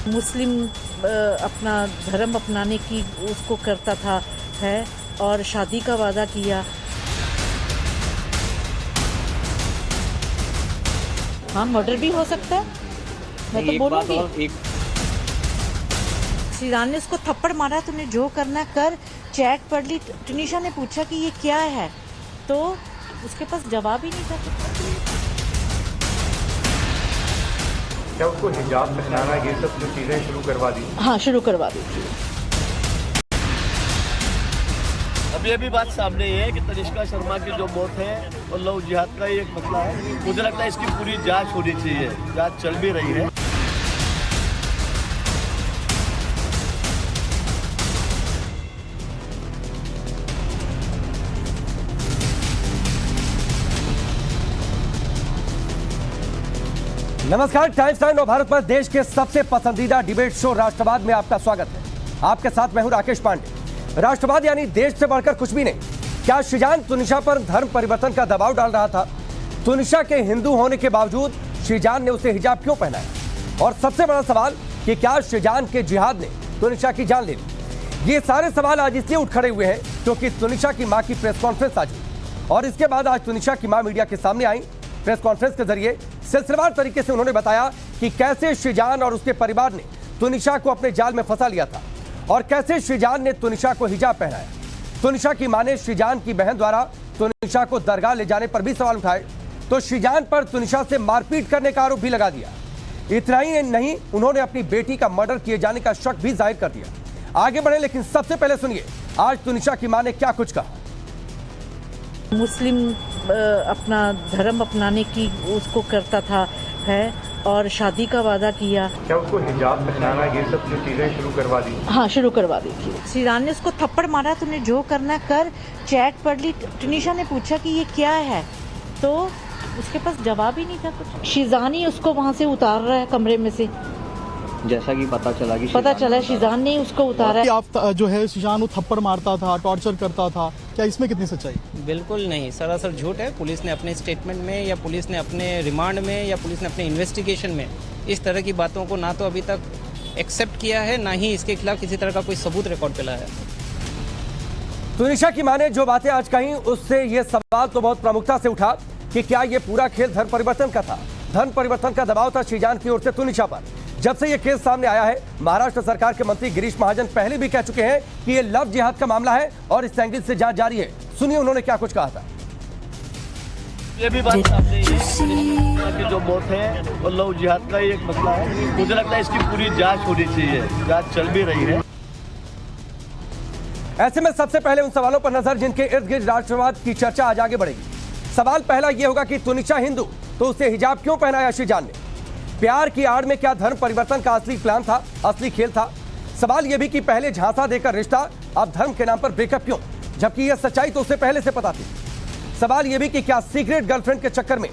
मुस्लिम अपना धर्म अपनाने की उसको करता था है और शादी का वादा किया। हाँ, मर्डर भी हो सकता है, मैं तो बोलूँगी। श्रीजान ने उसको थप्पड़ मारा, तूने जो करना कर, चैट पढ़ ली। टुनिशा ने पूछा कि ये क्या है, तो उसके पास जवाब ही नहीं था। क्या उसको हिजाब पहनाना, ये सब जो चीज़ें शुरू करवा दी? हाँ, शुरू करवा दी थी। अब ये भी बात सामने है कि तनिष्का शर्मा की जो मौत है और लव जिहाद का ही एक मसला है। मुझे लगता है इसकी पूरी जांच होनी चाहिए, जांच चल भी रही है। नमस्कार, टाइम्स टाइम भारत पर देश के सबसे पसंदीदा डिबेट शो राष्ट्रवाद में आपका स्वागत है। आपके साथ मैं हूं राकेश पांडे। राष्ट्रवाद यानी देश से बढ़कर कुछ भी नहीं। क्या श्रीजान तुनिशा पर धर्म परिवर्तन का दबाव डाल रहा था? तुनिशा के हिंदू होने के बावजूद श्रीजान ने उसे हिजाब क्यों पहनाया? और सबसे बड़ा सवाल कि क्या श्रीजान के जिहाद ने तुनिशा की जान ले ली? ये सारे सवाल आज इसलिए उठ खड़े हुए हैं क्योंकि तुनिशा की मां की प्रेस कॉन्फ्रेंस आज हुई और इसके बाद आज तुनिशा की मां मीडिया के सामने आई। प्रेस कॉन्फ्रेंस के जरिए सिलसिलेवार तरीके से उन्होंने बताया कि कैसे श्रीजान और उसके परिवार ने तुनिशा को अपने जाल में फंसा लिया था और कैसे श्रीजान ने तुनिशा को हिजाब पहनाया। तुनिशा की मां ने श्रीजान की बहन द्वारा तुनिशा को दरगाह ले जाने पर भी सवाल उठाए तो श्रीजान पर तुनिशा से मारपीट करने का आरोप भी लगा दिया। इतना ही नहीं, उन्होंने अपनी बेटी का मर्डर किए जाने का शक भी जाहिर कर दिया। आगे बढ़े, लेकिन सबसे पहले सुनिए आज तुनिशा की मां ने क्या कुछ कहा। मुस्लिम अपना धर्म अपनाने की उसको करता था है और शादी का वादा किया। क्या उसको हिजाब पहनाना, ये सब जो चीज़ें शुरू करवा दी? हाँ, शुरू करवा दी थी। श्रीजान ने उसको थप्पड़ मारा, तूने जो करना कर, चैट पढ़ ली। टुनिशा ने पूछा कि ये क्या है, तो उसके पास जवाब ही नहीं था कुछ। श्रीजान ही उसको वहाँ से उतार रहा है कमरे में से, जैसा कि पता चला श्रीजान ने उसको उतारा है। आप जो है श्रीजान वो थप्पड़ मारता था, टॉर्चर करता था, क्या इसमें कितनी सच्चाई? बिल्कुल नहीं, सरासर झूठ है। पुलिस ने अपने स्टेटमेंट में या पुलिस ने अपने रिमांड में या पुलिस ने अपने इन्वेस्टिगेशन में इस तरह की बातों को ना तो अभी तक एक्सेप्ट किया है, ना ही इसके खिलाफ किसी तरह का कोई सबूत रिकॉर्ड पे लाया है। तुनिशा की मां ने जो बातें आज कही उससे यह सवाल तो बहुत प्रमुखता से उठा कि क्या यह पूरा खेल धर्म परिवर्तन का था? धर्म परिवर्तन का दबाव था श्रीजान की ओर से तुनिशा पर। जब से यह केस सामने आया है, महाराष्ट्र सरकार के मंत्री गिरीश महाजन पहले भी कह चुके हैं कि यह लव जिहाद का मामला है और इस एंगल से जांच जारी है। सुनिए उन्होंने क्या कुछ कहा था। ये भी बात सामने है कि तनिष्का की जो मौत है और लव जिहाद का ही एक मसला है। मुझे लगता है इसकी पूरी जांच होनी चाहिए, जांच चल भी रही है। ऐसे में सबसे पहले उन सवालों पर नजर जिनके इर्द गिर्द राष्ट्रवाद की चर्चा आज आगे बढ़ेगी। सवाल पहला यह होगा कि तुनिशा हिंदू तो उसे हिजाब क्यों पहनाया श्रीजान ने? प्यार की आड़ में क्या धर्म परिवर्तन का असली प्लान था, असली खेल था? सवाल यह भी कि पहले झांसा देकर रिश्ता, अब धर्म के नाम पर ब्रेकअप क्यों, जबकि यह सच्चाई तो उसे पहले से पता थी। सवाल यह भी कि क्या सीक्रेट गर्लफ्रेंड के चक्कर में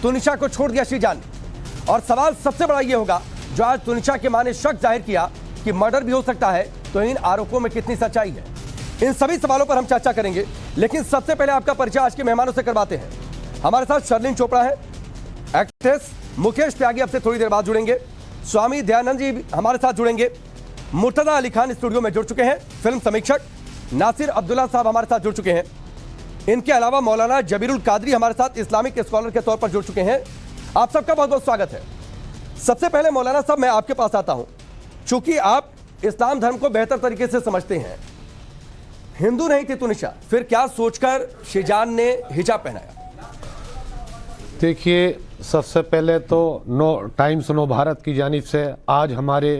तुनिशा को छोड़ दिया श्रीजान ने? और सवाल सबसे बड़ा यह होगा जो आज तुनिशा के मां ने शक जाहिर किया कि मर्डर भी हो सकता है, तो इन आरोपों में कितनी सच्चाई है? इन सभी सवालों पर हम चर्चा करेंगे, लेकिन सबसे पहले आपका परिचय आज के मेहमानों से करवाते हैं। हमारे साथ शर्लिन चोपड़ा है, एक्ट्रेस। मुकेश त्यागी अब से थोड़ी देर बाद जुड़ेंगे। स्वामी दयानंद जी हमारे साथ जुड़ेंगे। मुर्तजा अली खान स्टूडियो में जुड़ चुके हैं, फिल्म समीक्षक। नासिर अब्दुल्ला साहब हमारे साथ जुड़ चुके हैं। इनके अलावा मौलाना जबीरुल कादरी हमारे साथ इस्लामिक स्कॉलर के तौर पर जुड़ चुके हैं। आप सबका बहुत बहुत स्वागत है। सबसे पहले मौलाना साहब मैं आपके पास आता हूं, चूंकि आप इस्लाम धर्म को बेहतर तरीके से समझते हैं। हिंदू नहीं थी तुनिशा, फिर क्या सोचकर श्रीजान ने हिजाब पहनाया? देखिए, सबसे पहले तो टाइम्स नो भारत की जानिब से आज हमारे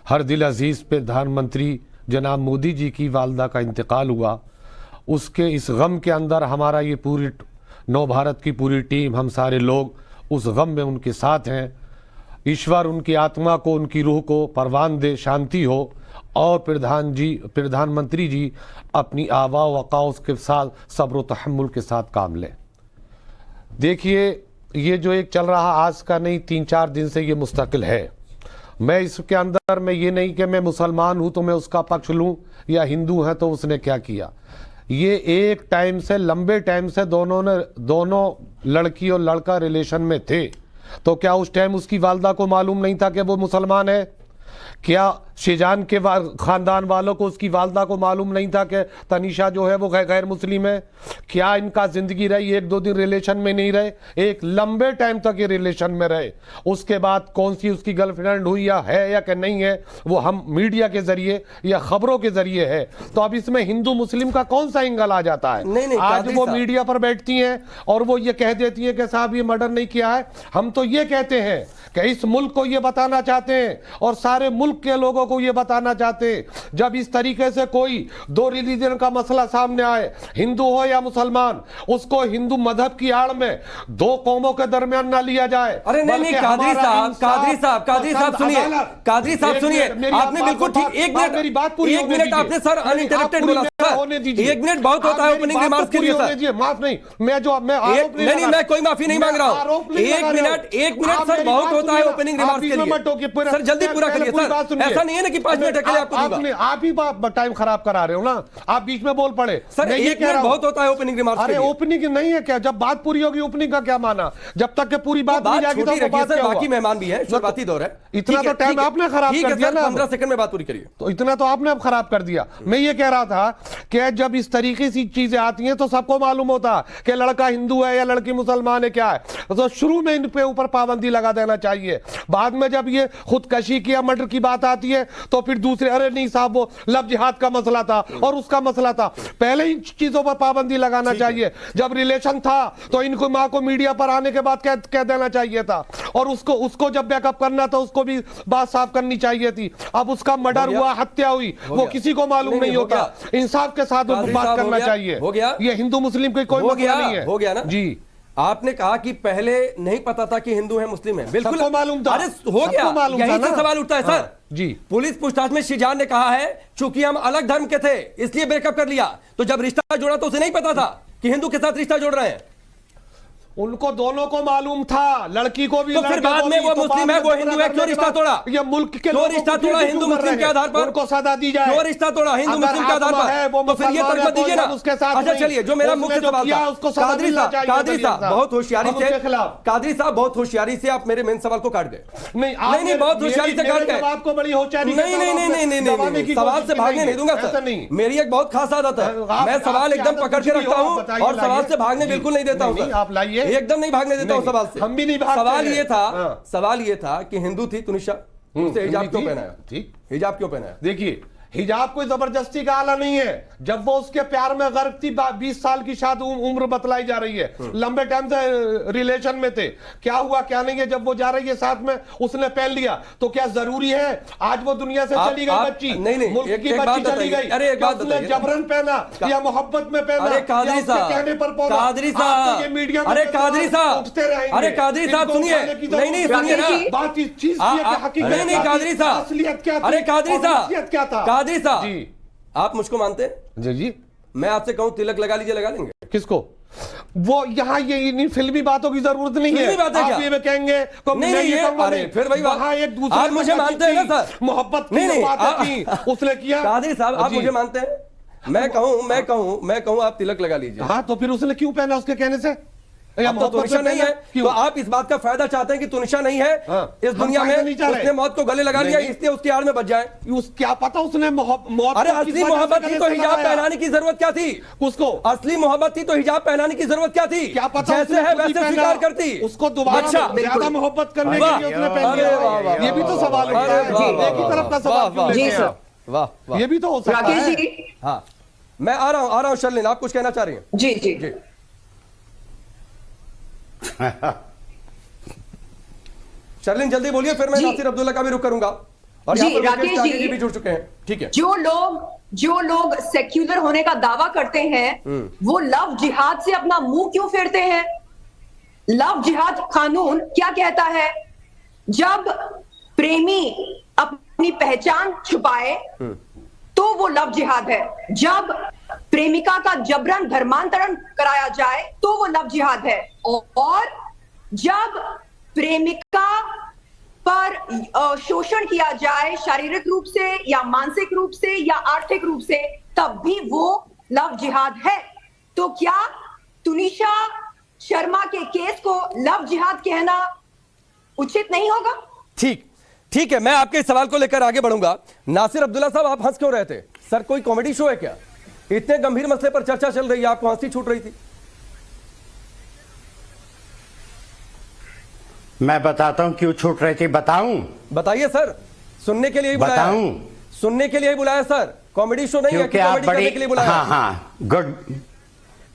हर दिल अजीज़ प्रधानमंत्री जनाब मोदी जी की वालदा का इंतकाल हुआ। उसके इस गम के अंदर हमारा ये पूरी नव भारत की पूरी टीम, हम सारे लोग उस गम में उनके साथ हैं। ईश्वर उनकी आत्मा को, उनकी रूह को परवान दे, शांति हो और प्रधानमंत्री जी अपनी आवा वक़ाउस के साथ सब्र व तहम्मुल के साथ काम लें। देखिए, ये जो एक चल रहा आज का नहीं, 3-4 दिन से ये मुस्तकिल है। मैं इसके अंदर में ये नहीं कि मैं मुसलमान हूँ तो मैं उसका पक्ष लूँ या हिंदू है तो उसने क्या किया। ये एक टाइम से, लंबे टाइम से दोनों लड़की और लड़का रिलेशन में थे तो क्या उस टाइम उसकी वालदा को मालूम नहीं था कि वो मुसलमान है? क्या शीजान के खानदान वालों को, उसकी वालदा को मालूम नहीं था कि तनीषा जो है वो गैर मुस्लिम है? क्या इनका जिंदगी रही, एक दो दिन रिलेशन में नहीं रहे, एक लंबे टाइम तक ये रिलेशन में रहे। उसके बाद कौन सी उसकी गर्लफ्रेंड हुई या कि नहीं है, वो हम मीडिया के जरिए या खबरों के जरिए है। तो अब इसमें हिंदू मुस्लिम का कौन सा एंगल आ जाता है? नहीं, आज वो मीडिया पर बैठती हैं और वो ये कह देती है कि साहब ये मर्डर नहीं किया है। हम तो ये कहते हैं कि इस मुल्क को ये बताना चाहते हैं और सारे मुल्क के लोगों को ये बताना चाहते हैं, जब इस तरीके से कोई दो रिलीजन का मसला सामने आए, हिंदू हो या मुसलमान, उसको हिंदू मजहब की आड़ में दो कौमों के दरमियान ना लिया जाए। अरे नहीं, कादरी साहब सुनिए, कादरी साहब सुनिए, आपने बिल्कुल ठीक, एक मिनट मेरी बात पूरी, एक मिनट आपने सर अनइंटरप्टेड बोला सर, एक मिनट बहुत होता है ओपनिंग रिमार्क्स के लिए सर। माफ नहीं, मैं आरोप नहीं, मैं कोई माफी नहीं मांग रहा हूं। एक मिनट सर, बहुत होता है ओपनिंग रिमार्क्स के लिए सर, जल्दी पूरा करिए सर। ऐसा नहीं है ना कि 5 मिनट अकेले आपको दूंगा। आप ही टाइम खराब करा रहे हो ना, आप बीच में बोल पड़े सर। एक मिनट बहुत होता है ओपनिंग रिमार्क्स। अरे ओपनिंग नहीं है क्या? जब बात पूरी होगी ओपनिंग का क्या माना? जब तक के पूरी बात नहीं जाएगी तो बात क्या होगा? बाकी मेहमान भी है, शुरुआती दौर है। इतना तो टाइम आपने खराब कर दिया ना। 15 सेकंड में बात पूरी करिए। तो इतना तो आपने अब खराब कर दिया। मैं ये कह रहा था कि जब इस तरीके से चीजें आती हैं तो सबको मालूम होता कि लड़का हिंदू है या लड़की मुसलमान है, क्या है। तो शुरू में इन पे ऊपर पाबंदी लगा देना चाहिए। बाद में जब ये खुदकशी की या मर्डर की बात आती है तो फिर दूसरे, अरे नहीं साहब वो लव जिहाद का मसला था और उसका मसला था, पहले इन चीजों पर पाबंदी लगाना चाहिए। जब रिलेशन था तो इनको मां को मीडिया पर आने के बाद कह देना चाहिए था, और उसको जब बैकअप करना था उसको भी बात साफ करनी चाहिए थी। अब उसका मर्डर हुआ, हत्या हुई, वो किसी को मालूम नहीं होता। इंसाफ के साथ बात करना चाहिए। हो गया, ये हिंदू मुस्लिम की कोई मसला नहीं है। हो गया ना जी। आपने कहा कि पहले नहीं पता था कि हिंदू है मुस्लिम है, बिल्कुल सबको मालूम था। अरे हो गया, यही तो सवाल उठता है सर। जी, पुलिस पूछताछ में शीजान ने कहा है चूंकि हम अलग धर्म के थे इसलिए ब्रेकअप कर लिया। तो जब रिश्ता जोड़ा तो उसे नहीं पता था कि हिंदू के साथ रिश्ता जोड़ रहे हैं। उनको दोनों को मालूम था, लड़की को भी। तो फिर बाद में वो मुस्लिम है, वो हिंदू है, क्यों रिश्ता तोड़ा? ये मुल्क के क्यों रिश्ता तोड़ा हिंदू मुस्लिम के आधार पर? उनको सजा दी जाए। क्यों रिश्ता तोड़ा हिंदू मुस्लिम के आधार पर? तो फिर ये तर्क मत दीजिए ना। अच्छा चलिए, जो मेरा मुख्य सवाल था, कादरी साहब बहुत होशियारी से, कादरी साहब बहुत होशियारी से आप मेरे मेन सवाल को काट गए। नहीं, बहुत होशियारी से काट गए। आपको बड़ी होशियारी। नहीं, सवाल से भागने नहीं दूंगा सर। मेरी एक बहुत खास आदत है, मैं सवाल एकदम पकड़ के रखता हूँ और सवाल से भागने बिल्कुल नहीं देता हूँ। आप लाइए, एकदम नहीं भागने देता हूं सवाल से। हम भी नहीं भागते। सवाल ये था कि हिंदू थी तुनिशा, उससे हिजाब क्यों पहनाया? ठीक, हिजाब क्यों पहनाया? देखिए, हिजाब कोई जबरदस्ती का आला नहीं है। जब वो उसके प्यार में गर्क थी, 20 साल की शायद उम्र बतलाई जा रही है, लंबे टाइम से रिलेशन में थे, क्या हुआ क्या नहीं है, जब वो जा रही है साथ में उसने पहन लिया तो क्या जरूरी है? आज वो दुनिया से चली गई बच्ची, मुल्क की बच्ची चली गई, अरे एक बात उसने जबरन पहना या मोहब्बत में पहना? अरे कादरी साहब, कहने पर पौधा, कादरी साहब, ये मीडिया में अरे कादरी साहब, उठते रहेंगे। अरे कादरी साहब सुनिए, नहीं सुनिए ना, बात इस चीज की है कि हकीकत नहीं कादरी साहब, असलियत क्या थी, अरे कादरी साहब क्या था? कादरी साहब जी, आप मुझको मानते हैं? जी जी, मैं आपसे कहूं तिलक लगा लीजिए, लगा लेंगे? किसको? वो यहाँ ये इन फिल्मी बातों की जरूरत नहीं है। बात है क्या? आप ये कहेंगे नहीं, अरे फिर वही बात, एक दूसरे आप मुझे मानते हैं ना सर? मोहब्बत की बातें थी, उसने किया। कादरी साहब आप मुझे मानते हैं? मैं कहूं आप तिलक लगा लीजिए। हाँ, तो फिर उसने क्यों पहना उसके कहने से? अब तो तुनिशा नहीं है, तो आप इस बात का फायदा चाहते हैं कि तुनिशा नहीं है इस दुनिया में, उसने मौत को गले लगा लिया इसलिए उसकी आड़ में बच जाए। क्या पता उसने मौत। अरे असली मोहब्बत थी तो हिजाब पहनाने की जरूरत क्या थी उसको? असली मोहब्बत थी तो हिजाब पहनाने की जरूरत क्या थी? क्या पता जैसे है वैसे स्वीकार करती, उसको दोबारा ज्यादा मोहब्बत करने के लिए उसने पहन लिया। ये भी तो सवाल है, एक ही तरफ का सवाल। वाह, ये भी तो हो सकता है। हाँ, मैं आ रहा हूँ शर्लिन, आप कुछ कहना चाह रही हैं? जी जी शर्लिन जल्दी बोलिए, फिर मैं नासिर अब्दुल्ला का भी रुख करूंगा। और जी, राकेश जी भी जुड़ चुके हैं। ठीक है, जो लोग सेक्युलर होने का दावा करते हैं वो लव जिहाद से अपना मुंह क्यों फेरते हैं? लव जिहाद कानून क्या कहता है? जब प्रेमी अपनी पहचान छुपाए तो वो लव जिहाद है। जब प्रेमिका का जबरन धर्मांतरण कराया जाए तो वो लव जिहाद है। और जब प्रेमिका पर शोषण किया जाए शारीरिक रूप से या मानसिक रूप से या आर्थिक रूप से, तब भी वो लव जिहाद है। तो क्या तुनिशा शर्मा के केस को लव जिहाद कहना उचित नहीं होगा? ठीक है, मैं आपके इस सवाल को लेकर आगे बढ़ूंगा। नासिर अब्दुल्ला साहब, आप हंस क्यों रहे थे? सर कोई कॉमेडी शो है क्या? इतने गंभीर मसले पर चर्चा चल रही है, आपको हंसी छूट रही थी? मैं बताता हूं क्यों छूट रही थी। बताइए सर, सुनने के लिए ही बुलाया है। सुनने के लिए ही बुलाया सर, कॉमेडी शो नहीं है कि कॉमेडी करने के लिए बुलाया। हाँ, गुड।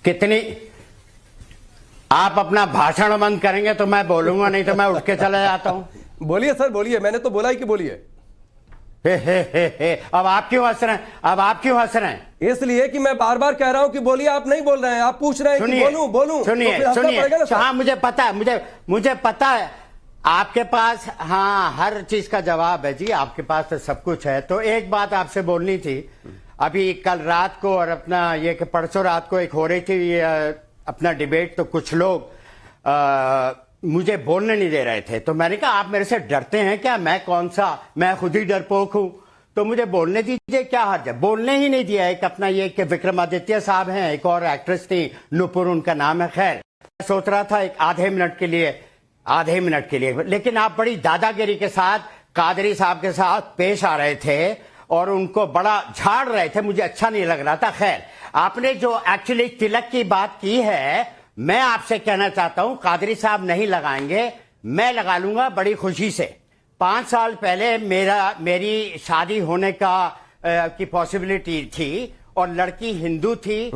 कितनी आप अपना भाषण बंद करेंगे तो मैं बोलूंगा, नहीं तो मैं उठ के चला जाता हूं। बोलिए सर, बोलिए, मैंने तो बोला ही कि बोलिए। अब आप क्यों हंस रहे हैं? इसलिए कि मैं बार बार कह रहा हूं कि बोलिए, आप नहीं बोल रहे हैं। आप पूछ रहे हैं कि बोलूं। सुनिए। हाँ, मुझे पता है आपके पास, हाँ, हर चीज का जवाब है जी, आपके पास तो सब कुछ है। तो एक बात आपसे बोलनी थी। अभी कल रात को और अपना ये कि परसों रात को एक हो रही थी अपना डिबेट, तो कुछ लोग मुझे बोलने नहीं दे रहे थे। तो मैंने कहा आप मेरे से डरते हैं क्या? मैं खुद ही डरपोक हूं, तो मुझे बोलने दीजिए, क्या हर्ज है? बोलने ही नहीं दिया। एक अपना ये कि विक्रमादित्य साहब हैं, एक और एक्ट्रेस थी नुपुर, उनका नाम है। खैर, सोच रहा था एक आधे मिनट के लिए, लेकिन आप बड़ी दादागिरी के साथ कादरी साहब के साथ पेश आ रहे थे और उनको बड़ा झाड़ रहे थे, मुझे अच्छा नहीं लग रहा था। खैर, आपने जो एक्चुअली तिलक की बात की है, मैं आपसे कहना चाहता हूं, कादरी साहब नहीं लगाएंगे, मैं लगा लूंगा बड़ी खुशी से। 5 साल पहले मेरी शादी होने की पॉसिबिलिटी थी और लड़की हिंदू थी।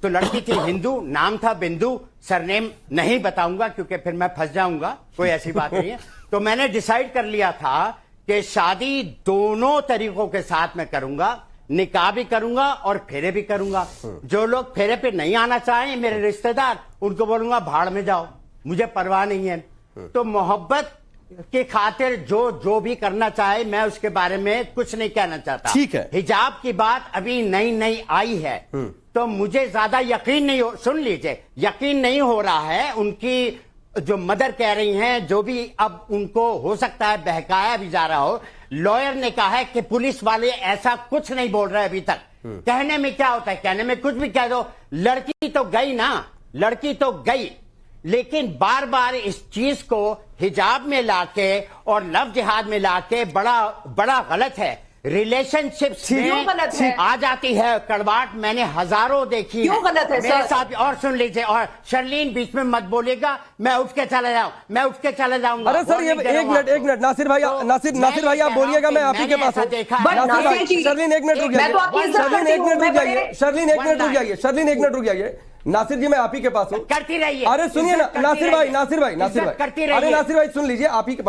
तो लड़की थी हिंदू, नाम था बिंदु, सरनेम नहीं बताऊंगा क्योंकि फिर मैं फंस जाऊंगा, कोई ऐसी बात नहीं है। तो मैंने डिसाइड कर लिया था कि शादी दोनों तरीकों के साथ में करूंगा, निकाह भी करूंगा और फेरे भी करूंगा। जो लोग फेरे पे नहीं आना चाहें, मेरे रिश्तेदार, उनको बोलूंगा भाड़ में जाओ, मुझे परवाह नहीं है। तो मोहब्बत की खातिर जो भी करना चाहे, मैं उसके बारे में कुछ नहीं कहना चाहता। ठीक है। हिजाब की बात अभी नई आई है, तो मुझे ज्यादा यकीन नहीं हो, सुन लीजिए, यकीन नहीं हो रहा है। उनकी जो मदर कह रही हैं, जो भी, अब उनको हो सकता है बहकाया भी जा रहा हो। लॉयर ने कहा है कि पुलिस वाले ऐसा कुछ नहीं बोल रहे अभी तक। कहने में क्या होता है, कहने में कुछ भी कह दो। लड़की तो गई ना, लड़की तो गई, लेकिन बार बार इस चीज को हिजाब में लाके और लव जिहाद में लाके बड़ा गलत है। रिलेशनशिप्स में गलत है? आ जाती है कड़वाहट, मैंने हजारों देखी। क्यों गलत है मेरे सर? साथ। और सुन लीजिए, और शर्लीन बीच में मत बोलिएगा, मैं उठ के चला जाऊंगा। अरे सर, ये एक मिनट नासिर भाई, नासिर भाई आप बोलिएगा, मैं आप ही के पास हूं। नासिर भाई, शर्लीन एक मिनट रुक जाइए। शर्लीन एक मिनट रुक जाइए। नासिर जी, मैं आप ही के पास हूं। करती रहिए। अरे सुनिए ना, नासिर भाई, करती रहिए। अरे नासिर भाई सुन लीजिए, आप ही के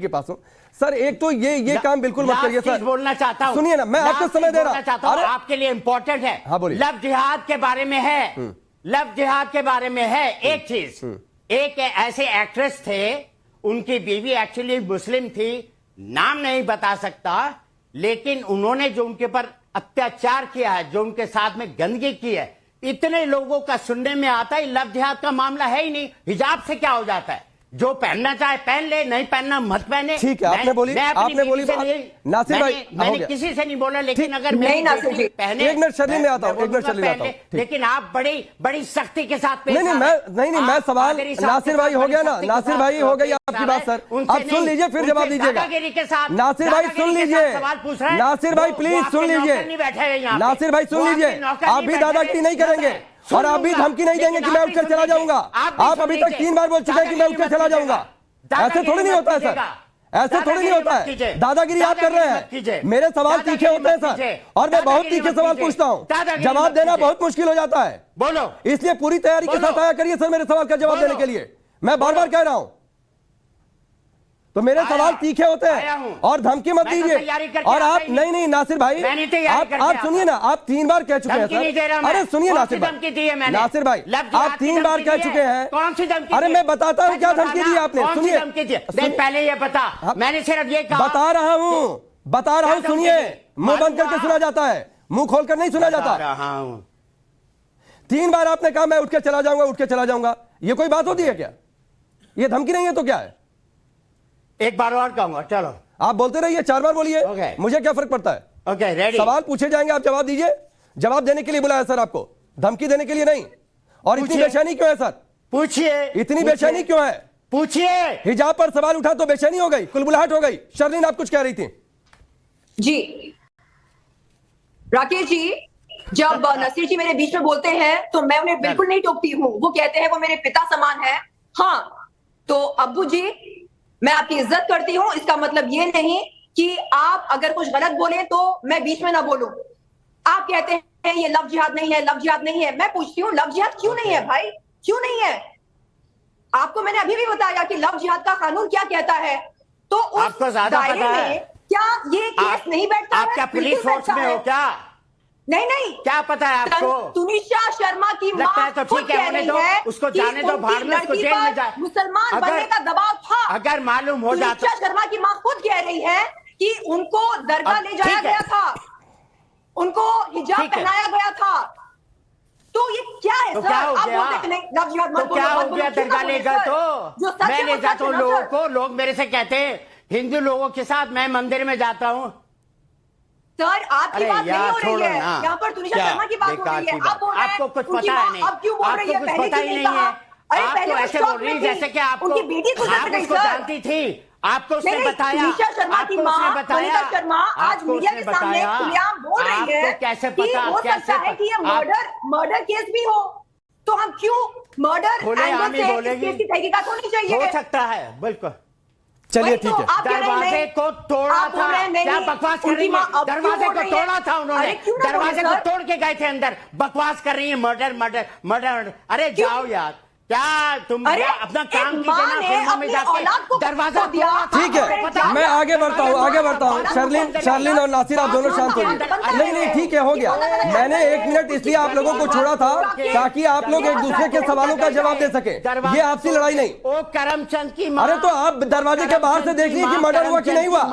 पास हूं। सर एक तो ये काम बिल्कुल मत करिए सर। बोलना चाहता हूं, सुनिए ना, मैं आपको समय दे रहा हूं। अरे आपके लिए इंपॉर्टेंट है। हाँ, बोलिए। लव जिहाद के बारे में है, लव जिहाद के बारे में है। एक चीज, एक ऐसे एक्ट्रेस थे, उनकी बीवी एक्चुअली मुस्लिम थी, नाम नहीं बता सकता, लेकिन उन्होंने जो उनके पर अत्याचार किया है, जो उनके साथ में गंदगी की है, इतने लोगों का सुनने में आता है लव जिहाद का मामला है ही नहीं। हिजाब से क्या हो जाता है? जो पहनना चाहे पहन ले, नहीं पहनना मत पहने। ठीक है, आपने बोली नासिर भाई, मैंने किसी से नहीं बोला, लेकिन अगर नहीं नासिर जी, पहने, एक मिनट शर्लीन में आता हूं। लेकिन आप बड़ी सख्ती के साथ नहीं, मैं सवाल, नासिर भाई हो गया ना, नासिर भाई हो गई आपकी बात सर। अब सुन लीजिए, फिर जवाब दीजिएगा। नासिर भाई सुन लीजिए, नासिर भाई प्लीज सुन लीजिए, नासिर भाई सुन लीजिए। आप भी दादागिरी नहीं करेंगे और आप भी धमकी नहीं देंगे कि मैं उठकर चला जाऊंगा। आप अभी तक 3 बार बोल चुके हैं कि मैं उठकर चला जाऊंगा। ऐसे थोड़ी नहीं होता है सर, ऐसे थोड़ी नहीं होता है। दादागिरी आप कर रहे हैं। मेरे सवाल तीखे होते हैं सर, और मैं बहुत तीखे सवाल पूछता हूं, जवाब देना बहुत मुश्किल हो जाता है। बोलो, इसलिए पूरी तैयारी के साथ आया करिए सर मेरे सवाल का जवाब देने के लिए। मैं बार बार कह रहा हूं, तो मेरे सवाल तीखे होते हैं और धमकी मत दीजिए। और आप नहीं नासिर भाई, आप सुनिए ना, आप 3 बार कह चुके हैं सर। अरे सुनिए नासिर भाई, आप 3 बार कह चुके हैं। कौन सी धमकी? अरे मैं बताता हूँ क्या धमकी दी आपने, सुनिए। पहले ये बता, मैंने सिर्फ ये कहा। बता रहा हूँ, सुनिए। मुंह बंद करके सुना जाता है, मुंह खोलकर नहीं सुना जाता। 3 बार आपने कहा मैं उठ के चला जाऊंगा। ये कोई बात होती है क्या? ये धमकी नहीं है तो क्या है? एक बार और कहूंगा, चलो आप बोलते रहिए, 4 बार बोलिए, मुझे क्या फर्क पड़ता है। Okay, ready. सवाल पूछे जाएंगे, आप जवाब दीजिए। जवाब देने के लिए बुलाया सर आपको, धमकी देने के लिए नहीं। और इतनी बेचैनी क्यों है सर? पूछिए। इतनी बेचैनी क्यों है? पूछिए। हिजाब पर सवाल उठा तो बेचैनी हो गई, कुलबुलाहट हो गई। शर्लीन, आप कुछ कह रही थी। जी राकेश जी, जब नसीर जी मेरे बीच में बोलते हैं तो मैं उन्हें बिल्कुल नहीं टोकती हूँ। वो कहते हैं वो मेरे पिता समान है। हाँ, तो अब्बू जी, मैं आपकी इज्जत करती हूँ, इसका मतलब ये नहीं कि आप अगर कुछ गलत बोले तो मैं बीच में ना बोलूं। आप कहते हैं ये लव जिहाद नहीं है, लव जिहाद नहीं है। मैं पूछती हूँ लव जिहाद क्यों नहीं है भाई, क्यों नहीं है? आपको मैंने अभी भी बताया कि लव जिहाद का कानून क्या कहता है। तो उस आपको ज्यादा दायरे पता है। में क्या ये केस नहीं बैठता आप है? क्या पुलिस बिल्कुल फोर्स बैठता में हो है। क्या? नहीं, क्या पता है आपको? तुनिशा शर्मा की मां लगता है तो खुद ठीक है, कह होने रही दो, है उसको कि जाने दो, उनकी भाड़ में, उसको लड़की जेल में पर जाए। मुसलमान बनने का दबाव था। अगर मालूम हो जाता, तुनिशा शर्मा की मां खुद कह रही है कि उनको दरगाह ले जाया ठीक है। गया था, उनको हिजाब ठीक है। पहनाया गया था। तो ये क्या है तो सर? क्या हो आप गया? बोलते कि नहीं लव जिहाद मत तो बोलो, क्या मत हो बोलो। गया? क्यों ना दरगाह ले बोले गए सर? तो जो सच मैं है ले वो जाता सच हूँ है ना लोगों सर? को। लोग मेरे से कहते हैं हिंदू लोगों के साथ मैं मंदिर में जाता हूँ। सर आपकी अरे बात नहीं यार, हो रही छोड़ो है, ना। यहाँ पर तुनिशा क्या शर्मा की बात हो बेकार रही है। की बात। आप बोल रहे हैं आपको कुछ उनकी पता है मां नहीं। अब क्यों बोल रही आपको है? कुछ पहले पता क्यों ही नहीं नहीं कहा? है। अरे आप पहले तो वो ऐसे शॉक बोल रही में है थी। जैसे कि आपको, उनकी बेटी गुजर आप गई उसको सर। जानती थी। आपको उसने नहीं, बताया। तुनिशा शर्मा की आपको मां उसने बताया। मोनिका शर्मा आज आपको मीडिया उसने के सामने बताया। खुलेआम बोल रही है आपको कैसे कि पता? हो कैसे सकता है कि ये मर्डर केस भी हो। तो हम क्यों मर्डर खुले आम एंगल ही से इस बोलेगी। केस की तहकीकात होनी चाहिए? हो सकता है, बिल्कुल। चलिए वही ठीक तो है। आप कह रहे हैं दरवाजे नहीं। को तोड़ा आप बोल था। रहे हैं नहीं। क्या बकवास कर उनकी रही मां है? अब क्यों दरवाजे बोल को रही है? तोड़ा था उन्होंने। अरे क्यों ना दरवाजे बोले को सर? तोड़ के गए थे अंदर। बकवास कर रही है। Murder murder murder. अरे क्यों? जाओ यार, क्या तुम अरे अपना एक काम मां कीजिए ना। ने फिल्मों में अपनी जाके औलाद को दरवाजा दिया। तोड़ा था। ठीक है, पता मैं आगे बढ़ता हूँ। शर्लीन और नासिर, आप दोनों शांत होइए। नहीं, ठीक है, हो गया। मैंने 1 मिनट इसलिए आप लोगों को छोड़ा था ताकि आप लोग एक दूसरे के सवालों का जवाब दे सके। ये आपसी लड़ाई नहीं। ओ करमचंद की मां। अरे तो आप दरवाजे के बाहर से देख लीजिए कि मर्डर हुआ कि नहीं हुआ।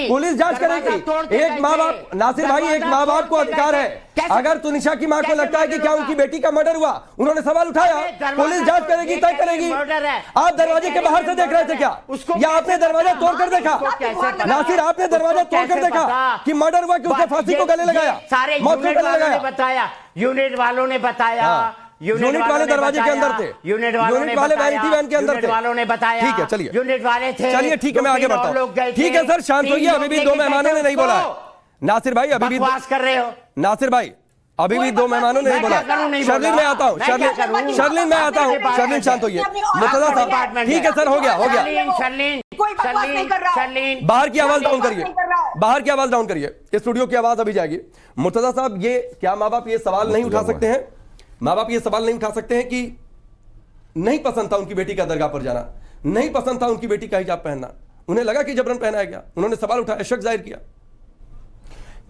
पुलिस जांच करेगी। एक माँ बाप, नासिर भाई, एक माँ बाप को अधिकार है। अगर तुनिशा की माँ को लगता है कि क्या उनकी बेटी का मर्डर हुआ, उन्होंने सवाल उठाया, पुलिस जांच करेगी, तय करेगी। आप दरवाजे के बाहर से देख रहे थे क्या, या आपने दरवाजा तोड़कर देखा? नासिर, आपने दरवाजा तोड़कर देखा कि मर्डर हुआ कि उसे फांसी को गले लगाया, सारे मौत को यूनिट गले वालों ने लगाया? बताया। यूनिट वालों ने बताया। यूनिट वाले दरवाजे के अंदर थे। यूनिट वाले वैनिटी वैन के अंदर थे। वालों ने बताया। ठीक है, चलिए। यूनिट वाले थे। चलिए ठीक है, मैं आगे बढ़ता हूँ। ठीक है सर, शांत होइए। अभी भी 2 मेहमानों ने नहीं बोला है। नासिर भाई, अभी भी बकवास कर रहे हो। नासिर भाई, अभी भी 2 मेहमानों ने नहीं बोला। शर्लीन, मैं आता हूँ। शर्लीन, मैं आता हूँ। शर्लीन, शांत होइए। मुर्तजा साहब, ठीक है सर, हो गया। कोई बकवास नहीं कर रहा है। बाहर की आवाज डाउन करिए। बाहर की आवाज डाउन करिए। स्टूडियो की आवाज अभी जाएगी। मुर्तजा साहब, ये क्या माँ बाप ये सवाल नहीं उठा सकते हैं? माँ बाप ये सवाल नहीं उठा सकते हैं कि नहीं पसंद था उनकी बेटी का दरगाह पर जाना, नहीं पसंद था उनकी बेटी का हिजाब पहनना, उन्हें लगा कि जबरन पहनाया गया, उन्होंने सवाल उठाया, शक जाहिर किया?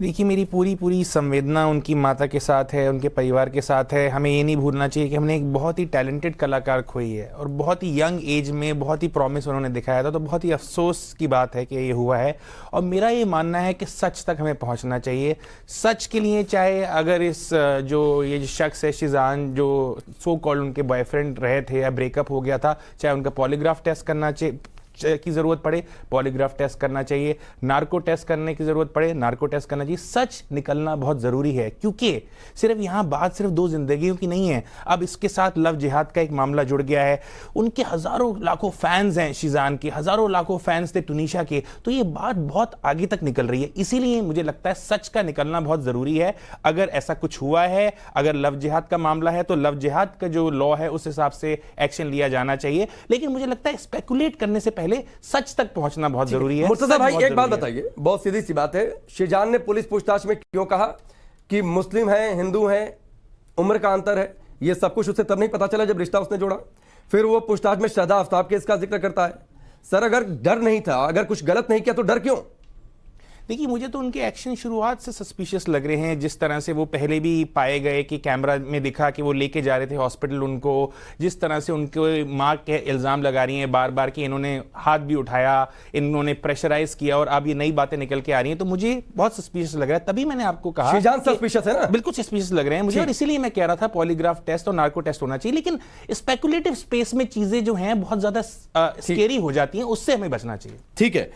देखिए, मेरी पूरी संवेदना उनकी माता के साथ है, उनके परिवार के साथ है। हमें ये नहीं भूलना चाहिए कि हमने एक बहुत ही टैलेंटेड कलाकार खोई है और बहुत ही यंग एज में बहुत ही प्रॉमिस उन्होंने दिखाया था। तो बहुत ही अफसोस की बात है कि ये हुआ है। और मेरा ये मानना है कि सच तक हमें पहुंचना चाहिए। सच के लिए, चाहे अगर ये जो शख्स है शिजान, जो सो कॉल्ड उनके बॉयफ्रेंड रहे थे या ब्रेकअप हो गया था, चाहे उनका पॉलीग्राफ टेस्ट करना चाहिए की ज़रूरत पड़े, पॉलीग्राफ टेस्ट करना चाहिए, नार्को टेस्ट करने की ज़रूरत पड़े, नार्को टेस्ट करना चाहिए। सच निकलना बहुत ज़रूरी है, क्योंकि सिर्फ यहाँ बात सिर्फ 2 जिंदगियों की नहीं है। अब इसके साथ लव जिहाद का एक मामला जुड़ गया है। उनके हज़ारों लाखों फैंस हैं शिजान के, हज़ारों लाखों फैंस थे तुनिशा के। तो ये बात बहुत आगे तक निकल रही है। इसीलिए मुझे लगता है सच का निकलना बहुत ज़रूरी है। अगर ऐसा कुछ हुआ है, अगर लव जिहाद का मामला है, तो लव जिहाद का जो लॉ है उस हिसाब से एक्शन लिया जाना चाहिए। लेकिन मुझे लगता है स्पेकुलेट करने से पहले सच तक पहुंचना बहुत जरूरी है। मुर्तजा भाई, एक बात बताइए, बहुत सीधी सी बात है। शिजान ने पुलिस पूछताछ में क्यों कहा कि मुस्लिम है, हिंदू है, उम्र का अंतर है? ये सब कुछ उसे तब नहीं पता चला जब रिश्ता उसने जोड़ा। फिर वो पूछताछ में शहदा आफ्ताब केस का जिक्र करता है। सर, अगर डर नहीं था, अगर कुछ गलत नहीं किया, तो डर क्यों? देखिए, मुझे तो उनके एक्शन शुरुआत से सस्पिशियस लग रहे हैं। जिस तरह से वो पहले भी पाए गए कि कैमरा में दिखा कि वो लेके जा रहे थे हॉस्पिटल उनको, जिस तरह से उनके माँ के इल्ज़ाम लगा रही हैं बार बार कि इन्होंने हाथ भी उठाया, इन्होंने प्रेशराइज किया, और अब ये नई बातें निकल के आ रही हैं, तो मुझे बहुत सस्पिशियस लग रहा है। तभी मैंने आपको कहा शिजान सस्पिशियस है ना? बिल्कुल सस्पिशियस लग रहे हैं मुझे, और इसीलिए मैं कह रहा था पॉलीग्राफ टेस्ट और नार्को टेस्ट होना चाहिए। लेकिन स्पेकुलेटिव स्पेस में चीजें जो हैं बहुत ज्यादा स्केरी हो जाती हैं, उससे हमें बचना चाहिए। ठीक है,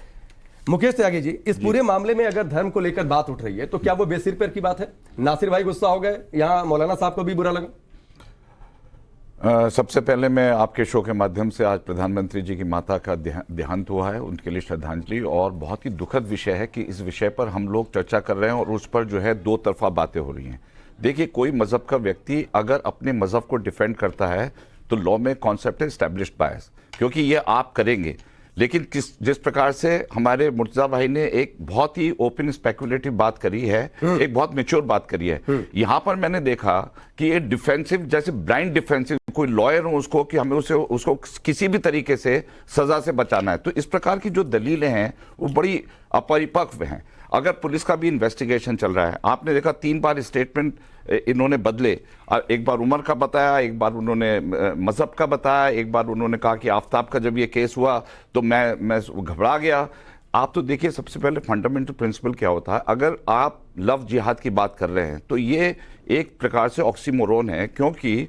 मुकेश त्यागी जी, इस पूरे मामले में अगर धर्म को लेकर बात उठ रही है, तो क्या वो बेसिर पैर की बात है? नासिर भाई गुस्सा हो गए, यहां मौलाना साहब को भी बुरा लगा? सबसे पहले मैं आपके शो के माध्यम से आज प्रधानमंत्री जी की माता का देहांत हुआ है, उनके लिए श्रद्धांजलि। और बहुत ही दुखद विषय है कि इस विषय पर हम लोग चर्चा कर रहे हैं और उस पर जो है दो तरफा बातें हो रही हैं। देखिए, कोई मजहब का व्यक्ति अगर अपने मजहब को डिफेंड करता है तो लॉ में कॉन्सेप्ट है एस्टैब्लिश्ड बायस, क्योंकि ये आप करेंगे। लेकिन जिस प्रकार से हमारे मुर्तजा भाई ने एक बहुत ही ओपन स्पेकुलेटिव बात करी है, एक बहुत मैच्योर बात करी है, यहां पर मैंने देखा कि ये डिफेंसिव, जैसे ब्लाइंड डिफेंसिव, कोई लॉयर हो उसको कि हमें उसको किसी भी तरीके से सजा से बचाना है। तो इस प्रकार की जो दलीलें हैं वो बड़ी अपरिपक्व हैं। अगर पुलिस का भी इन्वेस्टिगेशन चल रहा है, आपने देखा 3 बार स्टेटमेंट इन्होंने बदले, एक बार उमर का बताया, एक बार उन्होंने मजहब का बताया, एक बार उन्होंने कहा कि आफ्ताब का जब ये केस हुआ तो मैं घबरा गया। आप तो देखिए, सबसे पहले फंडामेंटल प्रिंसिपल क्या होता है, अगर आप लव जिहाद की बात कर रहे हैं तो ये एक प्रकार से ऑक्सीमोरोन है, क्योंकि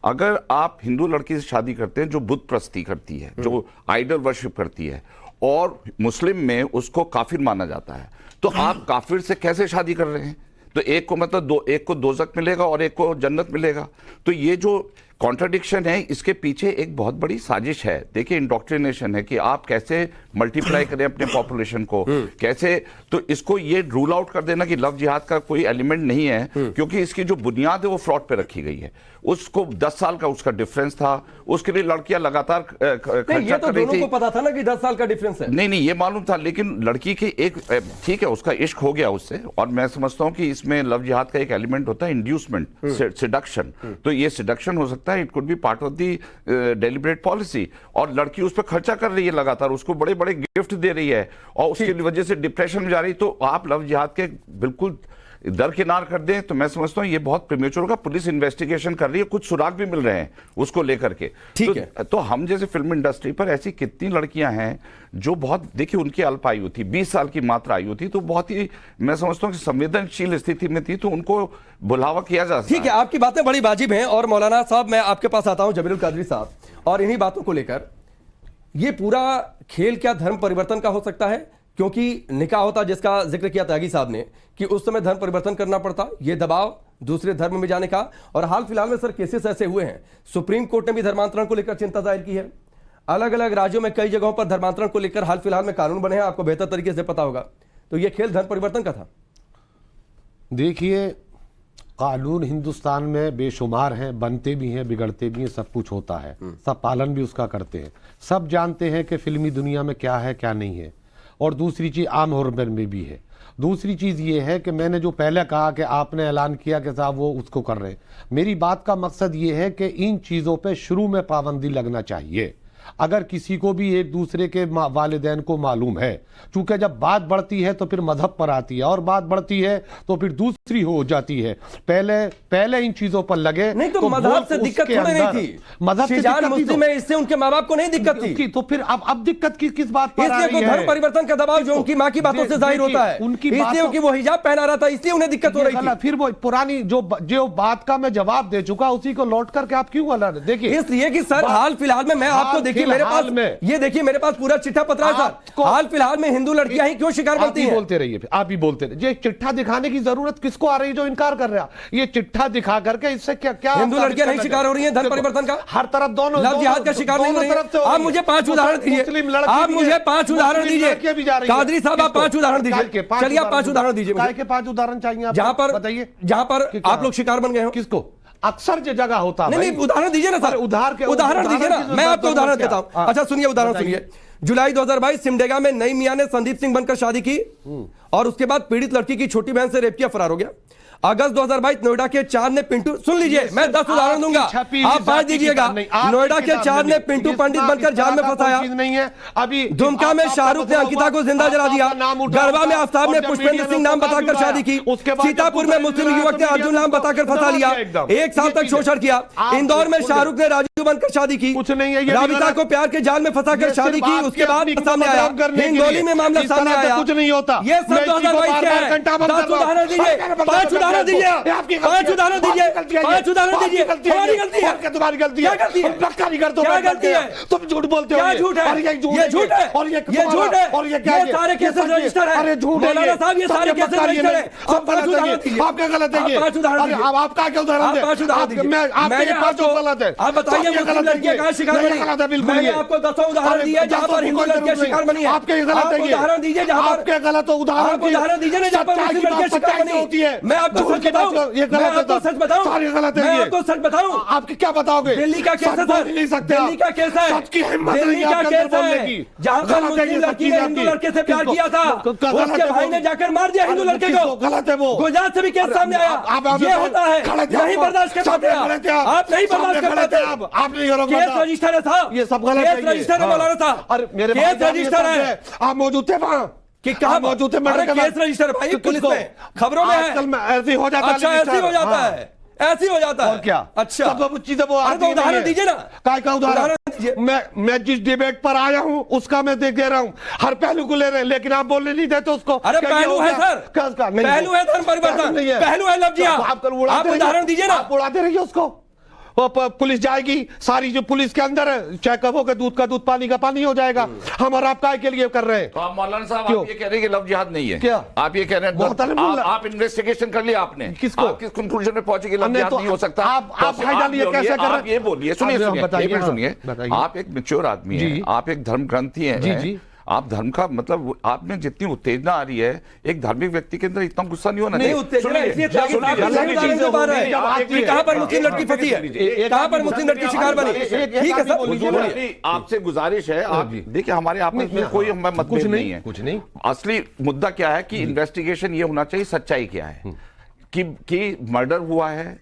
अगर आप हिंदू लड़की से शादी करते हैं जो बुत प्रस्ती करती है, जो आइडल वर्शिप करती है, और मुस्लिम में उसको काफिर माना जाता है, तो आप काफिर से कैसे शादी कर रहे हैं? तो एक को मतलब एक को दोजक मिलेगा और एक को जन्नत मिलेगा। तो ये जो कॉन्ट्राडिक्शन है, इसके पीछे एक बहुत बड़ी साजिश है। देखिए, इंडोक्ट्रिनेशन है कि आप कैसे मल्टीप्लाई करें अपने पॉपुलेशन को, कैसे। तो इसको ये रूल आउट कर देना कि लव जिहाद का कोई एलिमेंट नहीं है, क्योंकि इसकी जो बुनियाद है वो फ्रॉड पे रखी गई है। उसको 10 साल का उसका डिफरेंस था, उसके लिए लड़कियां लगातार ये तो दोनों को पता था ना कि 10 साल का डिफरेंस है। नहीं, ये मालूम था, लेकिन लड़की की एक, ठीक है, उसका इश्क हो गया उससे, और मैं समझता हूं कि इसमें लव जिहाद का एक एलिमेंट होता है इंड्यूसमेंट, सिडक्शन। तो ये सिडक्शन हो सकता है, it could be part of the deliberate policy. और लड़की उस पर खर्चा कर रही है लगातार, उसको बड़े बड़े गिफ्ट दे रही है और उसकी वजह से डिप्रेशन में जा रही है। तो आप लव जिहाद के बिल्कुल दरकिनार कर दें तो मैं समझता हूं ये बहुत प्रीमेच्योर होगा। पुलिस इन्वेस्टिगेशन कर रही है, कुछ सुराग भी मिल रहे हैं उसको लेकर के। ठीक है। तो हम जैसे फिल्म इंडस्ट्री पर ऐसी कितनी लड़कियां हैं जो बहुत, देखिए, उनकी अल्प आयु थी, 20 साल की मात्र आयु थी, तो बहुत ही मैं समझता हूं कि संवेदनशील स्थिति में थी, तो उनको बुलावा किया जा सकता है। ठीक है, आपकी बातें बड़ी वाजिब हैं। और मौलाना साहब, मैं आपके पास आता हूं, जमीरुल कादरी साहब, और इन्हीं बातों को लेकर, ये पूरा खेल क्या धर्म परिवर्तन का हो सकता है? क्योंकि निकाह होता, जिसका जिक्र किया त्यागी साहब ने, कि उस समय धर्म परिवर्तन करना पड़ता, ये दबाव दूसरे धर्म में जाने का। और हाल फिलहाल में सर केसेस ऐसे हुए हैं, सुप्रीम कोर्ट ने भी धर्मांतरण को लेकर चिंता जाहिर की है। अलग अलग राज्यों में कई जगहों पर धर्मांतरण को लेकर हाल फिलहाल में कानून बने हैं, आपको बेहतर तरीके से पता होगा। तो ये खेल धर्म परिवर्तन का था। देखिए, कानून हिंदुस्तान में बेशुमार हैं, बनते भी हैं, बिगड़ते भी हैं, सब कुछ होता है, सब पालन भी उसका करते हैं। सब जानते हैं कि फिल्मी दुनिया में क्या है क्या नहीं है, और दूसरी चीज आम हॉर्मर में भी है। दूसरी चीज ये है कि मैंने जो पहले कहा कि आपने ऐलान किया कि साहब वो उसको कर रहे हैं, मेरी बात का मकसद ये है कि इन चीजों पे शुरू में पाबंदी लगना चाहिए। अगर किसी को भी एक दूसरे के वालिदैन को मालूम है, चूंकि जब बात बढ़ती है तो फिर मजहब पर आती है, और बात बढ़ती है तो फिर दूसरी हो जाती है। पहले इन चीजों पर लगे नहीं तो मजहब से दिक्कत थोड़ी नहीं थी, मजहब से मुस्लिम है, इससे उनके माँ बाप को नहीं दिक्कत थी। तो फिर अब दिक्कत किस बात पर आ रही है? धर्म परिवर्तन का दबाव जो उनकी माँ की बातों से जाहिर होता है, इसलिए वो हिजाब पहना रहा था, इसलिए उन्हें दिक्कत हो रही थी। फिर वो पुरानी जो बात का मैं जवाब दे चुका, उसी को लौट करके आप क्यों अलग? देखिए, इसलिए कि सर हाल फिलहाल में मैं आपको, देखिए मेरे पास ये देखिए मेरे पास पूरा चिट्ठा पत्र है सर, हाल फिलहाल में हिंदू लड़कियां ही क्यों शिकार बनती हैं? बोलते रहिए, आप ही बोलते रहिए। ये चिट्ठा दिखाने की जरूरत किसको आ रही है जो इनकार कर रहा है? ये चिट्ठा दिखा करके इससे क्या हिंदू लड़कियां नहीं शिकार हो रही हैं धर्म परिवर्तन का? हर तरफ दोनों लव जिहाद का शिकार नहीं हो रही है। आप मुझे 5 उदाहरण दीजिए, आप मुझे 5 उदाहरण दीजिए, कादरी साहब आप 5 उदाहरण दीजिए। चलिए आप 5 उदाहरण दीजिए, काय के 5 उदाहरण चाहिए जहां पर बताइए, जहां पर आप लोग शिकार बन गए हो? किसको? अक्सर जो जगह होता है। नहीं, उदाहरण दीजिए ना सर, उदाहरण दीजिए ना, मैं आपको उदाहरण देता हूं। अच्छा सुनिए, उदाहरण सुनिए। जुलाई 2022 सिमडेगा में नई मियां ने संदीप सिंह बनकर शादी की और उसके बाद पीड़ित लड़की की छोटी बहन से रेप किया, फरार हो गया। अगस्त 2022 नोएडा के 4 ने पिंटू, सुन लीजिए मैं 10 उदाहरण दूंगा, आप 5 दीजिएगा। नोएडा के 4 ने पिंटू पंडित बनकर जाल में फंसाया। नहीं है अभी। दुमका में शाहरुख ने अंकिता को जिंदा जला दिया। गढ़वा में आफ्ताब ने पुष्पेंद्र सिंह नाम बताकर शादी की। सीतापुर में मुस्लिम युवक ने अर्जुन नाम बताकर फंसा लिया, 1 साल तक शोषण किया। इंदौर में शाहरुख ने राजू बनकर शादी की। कुछ नहीं है, राबिता को प्यार के जाल में फंसाकर शादी की, उसके बाद सामने आया हिंगोली में मामला सामने आया। कुछ नहीं होता, ये सब 2022 के हैं। 10 उदाहरण दीजिए, 5 उदाहरण उदाहरण दीजिए, 5 उदाहरण दीजिए, 5 उदाहरण दीजिए। हमारी गलती है, तुम्हारी गलती है, क्या गलती है? पक्का नहीं करते हो, क्या मैं गलती है? तुम झूठ बोलते हो, क्या झूठ है? और ये झूठ ये झूठ है, और ये ये झूठ है, और ये क्या है? ये सारे केसेस सच है। रजिस्टर है। अरे झूठ है, मौलाना साहब, ये सारे केसेस रजिस्टर है। सब गलत है ये, आपका गलत है ये। आप 5 उदाहरण अरे दीजिए। आपका क्या उदाहरण आप है? 5 उदाहरण दीजिए। आपके पांचों गलत है। आप बताइए, आपके मुस्लिम गलत है लड़कियां ये। कहाँ शिकार नहीं बनी? गलत है बिल्कुल मैंने ये। आपको 10 उदाहरण दिए जहाँ पर हिंदू लड़कियां शिकार बनी है। आपके गलत आप है ये। उदाहरण दीजिए जहाँ पर आपके गलत उदाहरण आप उदाहरण दीजिए ना जहाँ पर मुस्लिम लड़कियां शिकार बनी होती है। मैं आपको सच बताऊं, ये मैं गलत आपको सच बताऊं, सारे गलत है मैं ये। आपको सच बताऊं। आपके क्या बताओगे? दिल्ली का केस है सच बोल सर, नहीं सकते आप। दिल्ली का केस है, सच की हिम्मत नहीं दिल्ली है का आपके अंदर केस बोलने है, की। जहाँ पर गलत है मुस्लिम ये सब लड़की चीज़ ने हिंदू आपकी। लड़के से प्यार किसको? किया था, गलत उसके है भाई वो। ने जाकर मार दिया हिंदू लड़के को। गलत है वो। गुजरात से भी केस सामने आया। आप ये होता है, गलत है नहीं आप। बर्दाश्त कर पाते गलत है आप, नहीं बर्दाश्त कर पाते आप नहीं करोगे। केस रजिस्टर है साहब, ये सब गलत है केस रजिस्टर है मौलाना साहब। अरे मेरे केस भाईजान, ये रजिस्टर सब है। आप मौजूद थे वहाँ कि कहाँ मौजूद थे? अरे केस रजिस्टर भाई पुलिस में, खबरों में है। आजकल में ऐसे ही हो जाता है। अच्छा, ऐसे ही हो जाता है, ऐसे ही हो जाता है। और क्या? अच्छा, सब चीजें वो अरे तो आती उदाहरण नहीं है। दीजिए ना। काय का उदाहरण दीजिए। मैं जिस डिबेट पर आया हूँ उसका मैं देख दे रहा हूँ, हर पहलू को ले रहे हैं, लेकिन आप बोलने नहीं देते उसको। अरे क्या ये पहलू हो है गया? सर, किसका? नहीं पहलू है धर्म परिवर्तन, नहीं है। पहलू है लफ्जिया। तो आप कल उड़ाते आप रहिए। उदाहरण दीजिए ना। आप उड़ाते रहिए उसको। वो पुलिस जाएगी, सारी जो पुलिस के अंदर है, चाहे कहो कि दूध का दूध पानी का पानी हो जाएगा। हम और आप काय के लिए कर रहे हैं? तो आप मौलाना साहब क्यों? आप ये कह रहे हैं कि लव जिहाद नहीं है? क्या? आप ये कह रहे हैं आप इन्वेस्टिगेशन कर लिया आपने? किसको? आप किस कंक्लूजन में पहुंचे कि लव जिहाद नहीं हो सकता? आप भाईजान ये कैसे कर रहे हैं? आप ये बोलिए, सुनिए आप सुनिए, बताइए, एक मिनट हाँ, सुनिए। बताइए। आप एक मैच्योर आदमी हैं, आप एक धर्म ग्रंथी हैं। जी, जी। आप धर्म का मतलब, आप में जितनी उत्तेजना आ रही है, एक धार्मिक व्यक्ति के अंदर इतना गुस्सा नहीं होना नहीं चाहिए। उत्तेजना इसलिए था कि कहाँ पर मुस्लिम लड़की फंसी है, कहाँ पर मुस्लिम लड़की शिकार बनी। ठीक है सर, आपसे गुजारिश है, आप देखिए हमारे आपस में कोई मतभेद नहीं है। कुछ नहीं। असली मुद्दा क्या है कि इन्वेस्टिगेशन ये होना चाहिए सच्चाई क्या है, कि मर्डर हुआ है,